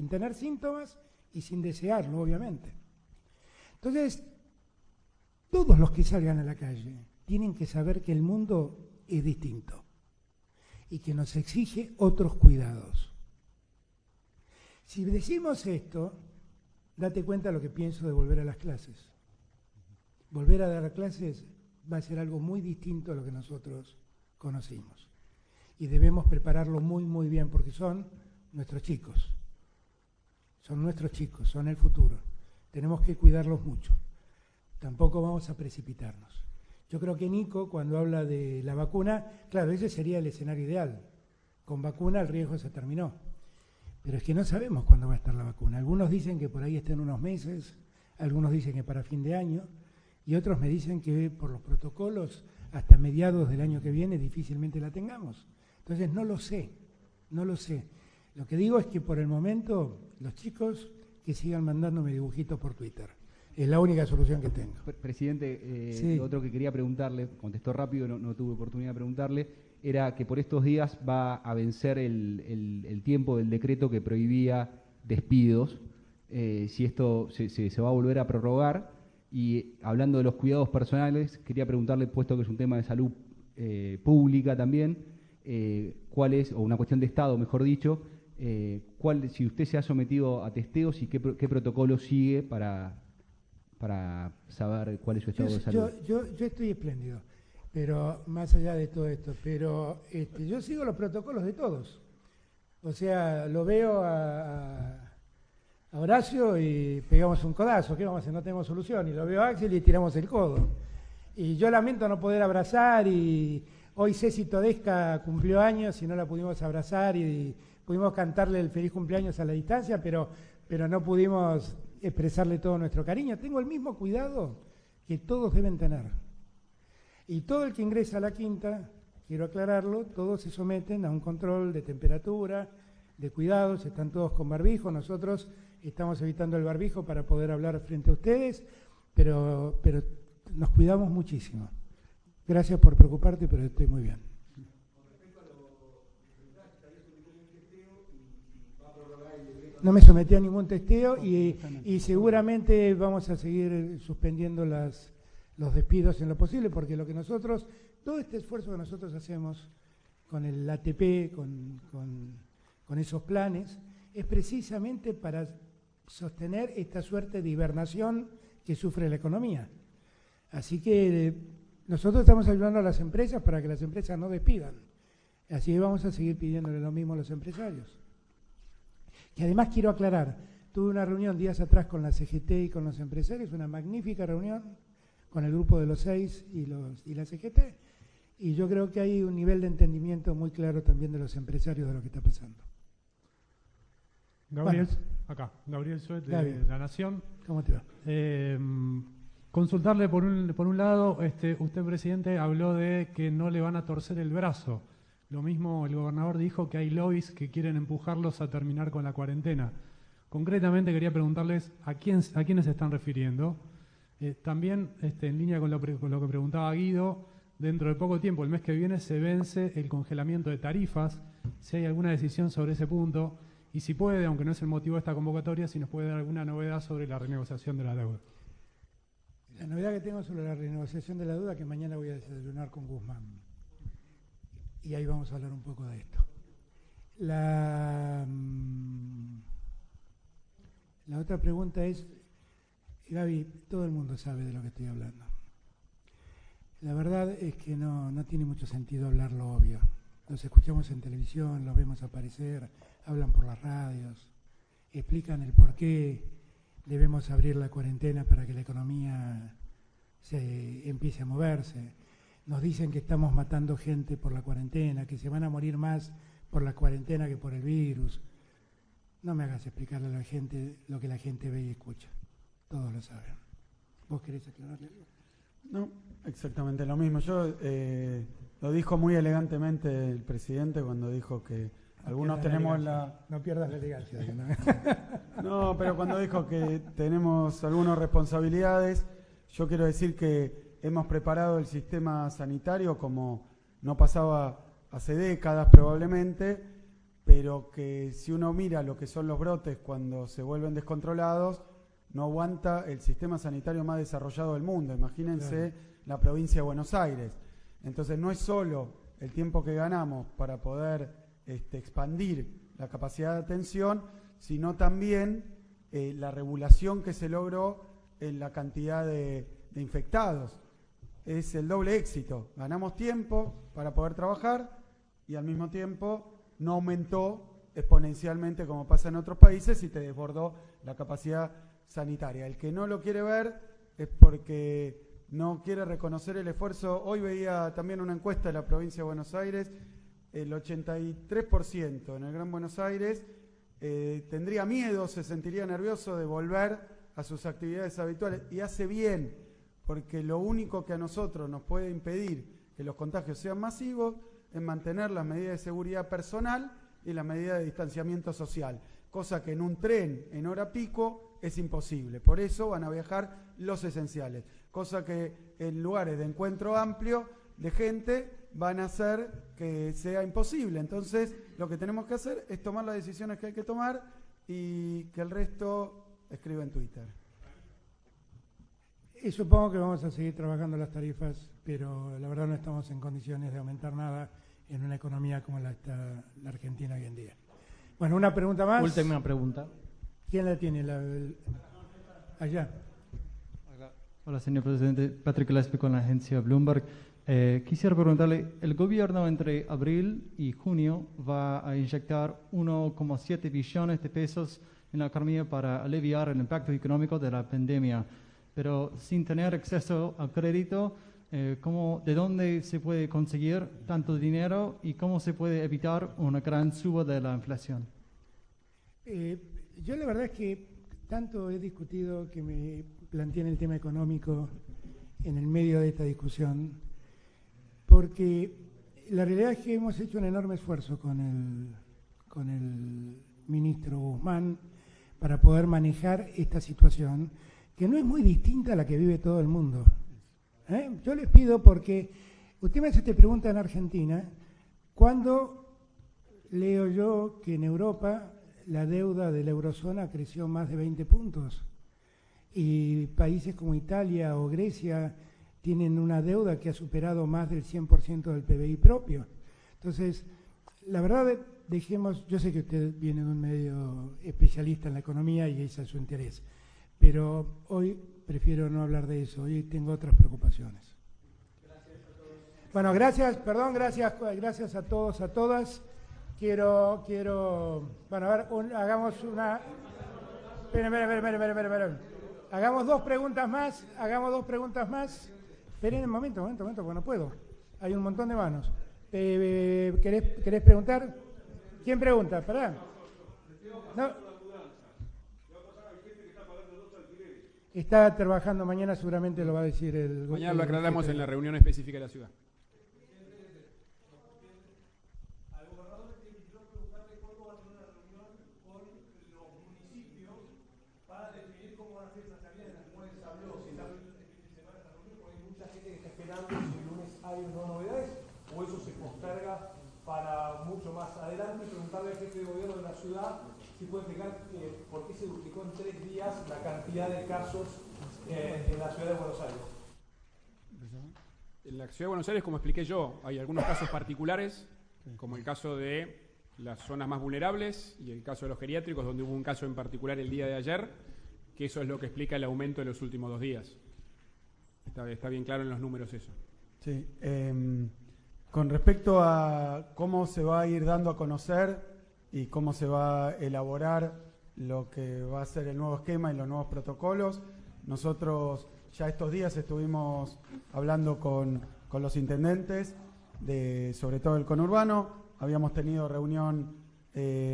S1: tener síntomas y sin desearlo, obviamente. Entonces, todos los que salgan a la calle tienen que saber que el mundo es distinto y que nos exige otros cuidados. Si decimos esto, date cuenta de lo que pienso de volver a las clases. Volver a dar clases va a ser algo muy distinto a lo que nosotros conocimos. Y debemos prepararlo muy, muy bien porque son nuestros chicos. Son nuestros chicos, son el futuro. Tenemos que cuidarlos mucho. Tampoco vamos a precipitarnos. Yo creo que Nico, cuando habla de la vacuna, claro, ese sería el escenario ideal. Con vacuna el riesgo se terminó. Pero es que no sabemos cuándo va a estar la vacuna. Algunos dicen que por ahí está en unos meses, algunos dicen que para fin de año, y otros me dicen que por los protocolos hasta mediados del año que viene difícilmente la tengamos. Entonces no lo sé, no lo sé. Lo que digo es que por el momento los chicos que sigan mandándome dibujitos por Twitter. Es la única solución que tengo.
S9: Presidente,
S1: sí.
S9: Lo otro que quería preguntarle, contestó rápido, no tuve oportunidad de preguntarle, era que por estos días va a vencer el tiempo del decreto que prohibía despidos, si esto se va a volver a prorrogar. Y hablando de los cuidados personales, quería preguntarle, puesto que es un tema de salud pública también, cuál es, o una cuestión de Estado, mejor dicho, si usted se ha sometido a testeos y qué protocolo sigue para saber cuál es su estado de salud.
S1: Yo estoy espléndido, pero más allá de todo esto, pero yo sigo los protocolos de todos. O sea, lo veo a Horacio y pegamos un codazo, ¿qué vamos a hacer? No tenemos solución. Y lo veo a Axel y tiramos el codo. Y yo lamento no poder abrazar, y hoy Ceci Todesca cumplió años y no la pudimos abrazar y pudimos cantarle el feliz cumpleaños a la distancia, pero no pudimos expresarle todo nuestro cariño. Tengo el mismo cuidado que todos deben tener. Y todo el que ingresa a la quinta, quiero aclararlo, todos se someten a un control de temperatura, de cuidados, están todos con barbijo. Nosotros estamos evitando el barbijo para poder hablar frente a ustedes, pero nos cuidamos muchísimo. Gracias por preocuparte, pero estoy muy bien. No me sometí a ningún testeo y seguramente vamos a seguir suspendiendo los despidos en lo posible, porque todo este esfuerzo que nosotros hacemos con el ATP, con esos planes, es precisamente para sostener esta suerte de hibernación que sufre la economía. Así que nosotros estamos ayudando a las empresas para que las empresas no despidan. Así que vamos a seguir pidiéndole lo mismo a los empresarios. Y además quiero aclarar, tuve una reunión días atrás con la CGT y con los empresarios, una magnífica reunión con el grupo de los 6 y la CGT, y yo creo que hay un nivel de entendimiento muy claro también de los empresarios de lo que está pasando.
S10: Gabriel,
S1: bueno,
S10: acá, Gabriel Suet de
S1: Gaby,
S10: La Nación.
S1: ¿Cómo te va?
S10: Consultarle por un lado, usted, presidente, habló de que no le van a torcer el brazo. Lo mismo el gobernador dijo que hay lobbies que quieren empujarlos a terminar con la cuarentena. Concretamente quería preguntarles a quiénes se están refiriendo. También, en línea con lo que preguntaba Guido, dentro de poco tiempo, el mes que viene, se vence el congelamiento de tarifas. Si hay alguna decisión sobre ese punto y si puede, aunque no es el motivo de esta convocatoria, si nos puede dar alguna novedad sobre la renegociación de la deuda.
S1: La novedad que tengo sobre la renegociación de la deuda es que mañana voy a desayunar con Guzmán. Y ahí vamos a hablar un poco de esto. La otra pregunta es, Gaby, todo el mundo sabe de lo que estoy hablando. La verdad es que no tiene mucho sentido hablar lo obvio. Los escuchamos en televisión, los vemos aparecer, hablan por las radios, explican el por qué debemos abrir la cuarentena para que la economía se empiece a moverse. Nos dicen que estamos matando gente por la cuarentena, que se van a morir más por la cuarentena que por el virus. No me hagas explicarle a la gente lo que la gente ve y escucha. Todos lo saben. ¿Vos querés aclararle algo?
S3: No, exactamente lo mismo. Yo lo dijo muy elegantemente el presidente cuando dijo que algunos tenemos
S1: No pierdas la elegancia.
S3: No, pero cuando dijo que tenemos algunas responsabilidades, yo quiero decir que hemos preparado el sistema sanitario como no pasaba hace décadas probablemente, pero que si uno mira lo que son los brotes cuando se vuelven descontrolados, no aguanta el sistema sanitario más desarrollado del mundo. Imagínense la provincia de Buenos Aires. Entonces no es solo el tiempo que ganamos para poder expandir la capacidad de atención, sino también la regulación que se logró en la cantidad de infectados. Es el doble éxito. Ganamos tiempo para poder trabajar y al mismo tiempo no aumentó exponencialmente como pasa en otros países y te desbordó la capacidad sanitaria. El que no lo quiere ver es porque no quiere reconocer el esfuerzo. Hoy veía también una encuesta de la provincia de Buenos Aires, el 83% en el Gran Buenos Aires tendría miedo, se sentiría nervioso de volver a sus actividades habituales, y hace bien, porque lo único que a nosotros nos puede impedir que los contagios sean masivos es mantener las medidas de seguridad personal y las medidas de distanciamiento social, cosa que en un tren en hora pico es imposible. Por eso van a viajar los esenciales, cosa que en lugares de encuentro amplio de gente van a hacer que sea imposible. Entonces lo que tenemos que hacer es tomar las decisiones que hay que tomar y que el resto escriba en Twitter.
S1: Y supongo que vamos a seguir trabajando las tarifas, pero la verdad no estamos en condiciones de aumentar nada en una economía como la está la Argentina hoy en día. Bueno, una pregunta más.
S11: Última pregunta.
S1: ¿Quién la tiene? Allá.
S11: Hola, señor presidente. Patrick Gillespie con la agencia Bloomberg. Quisiera preguntarle, el gobierno entre abril y junio va a inyectar 1,7 billones de pesos en la economía para aliviar el impacto económico de la pandemia, pero sin tener acceso al crédito, ¿de dónde se puede conseguir tanto dinero y cómo se puede evitar una gran suba de la inflación?
S1: Yo la verdad es que tanto he discutido que me planteé en el tema económico en el medio de esta discusión, porque la realidad es que hemos hecho un enorme esfuerzo con el ministro Guzmán para poder manejar esta situación, que no es muy distinta a la que vive todo el mundo. Yo les pido, porque usted me hace esta pregunta en Argentina, ¿cuándo leo yo que en Europa la deuda de la eurozona creció más de 20 puntos? Y países como Italia o Grecia tienen una deuda que ha superado más del 100% del PBI propio. Entonces, la verdad, yo sé que usted viene de un medio especialista en la economía y ese es su interés, pero hoy prefiero no hablar de eso, hoy tengo otras preocupaciones. Bueno, gracias a todos, a todas. Quiero, bueno, a ver, hagamos una... Esperen. Hagamos dos preguntas más. Esperen un momento, porque no puedo. Hay un montón de manos. ¿Querés preguntar? ¿Quién pregunta? Pará. No. Está trabajando mañana, seguramente lo va a decir el...
S2: Mañana lo aclaramos en la reunión específica de la ciudad.
S12: O eso se posterga para mucho más adelante. Preguntarle al jefe de gobierno de la ciudad si puede explicar por qué se duplicó en 3 días la cantidad de casos en la ciudad de Buenos Aires.
S2: En la ciudad de Buenos Aires, como expliqué yo, hay algunos casos particulares, como el caso de las zonas más vulnerables y el caso de los geriátricos, donde hubo un caso en particular el día de ayer, que eso es lo que explica el aumento de los últimos 2 días. Está bien claro en los números eso.
S3: Sí. Con respecto a cómo se va a ir dando a conocer y cómo se va a elaborar lo que va a ser el nuevo esquema y los nuevos protocolos, nosotros ya estos días estuvimos hablando con los intendentes, sobre todo el conurbano. Habíamos tenido reunión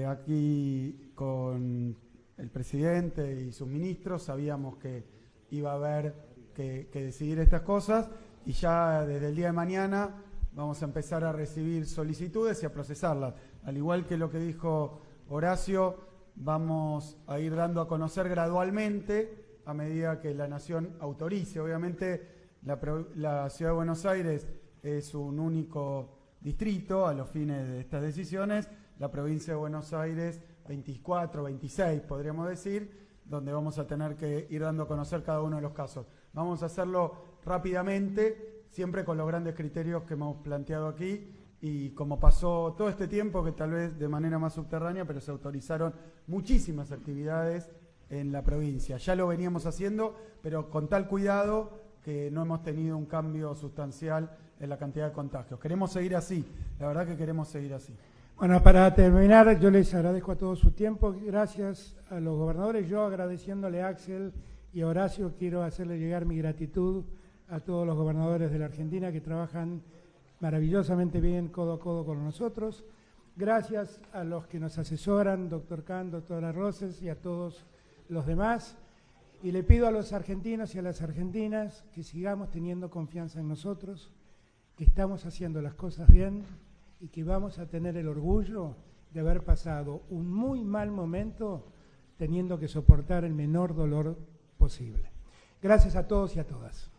S3: aquí con el presidente y sus ministros. Sabíamos que iba a haber que decidir estas cosas y ya desde el día de mañana vamos a empezar a recibir solicitudes y a procesarlas. Al igual que lo que dijo Horacio, vamos a ir dando a conocer gradualmente a medida que la Nación autorice. Obviamente la Ciudad de Buenos Aires es un único distrito a los fines de estas decisiones. La provincia de Buenos Aires, 24, 26 podríamos decir, donde vamos a tener que ir dando a conocer cada uno de los casos. Vamos a hacerlo rápidamente, siempre con los grandes criterios que hemos planteado aquí, y como pasó todo este tiempo, que tal vez de manera más subterránea, pero se autorizaron muchísimas actividades en la provincia. Ya lo veníamos haciendo, pero con tal cuidado que no hemos tenido un cambio sustancial en la cantidad de contagios. Queremos seguir así, la verdad que queremos seguir así.
S1: Bueno, para terminar, yo les agradezco a todos su tiempo. Gracias a los gobernadores. Yo, agradeciéndole a Axel y a Horacio, quiero hacerle llegar mi gratitud a todos los gobernadores de la Argentina que trabajan maravillosamente bien codo a codo con nosotros. Gracias a los que nos asesoran, doctor Kahn, doctora Roses, y a todos los demás. Y le pido a los argentinos y a las argentinas que sigamos teniendo confianza en nosotros, que estamos haciendo las cosas bien y que vamos a tener el orgullo de haber pasado un muy mal momento teniendo que soportar el menor dolor posible. Gracias a todos y a todas.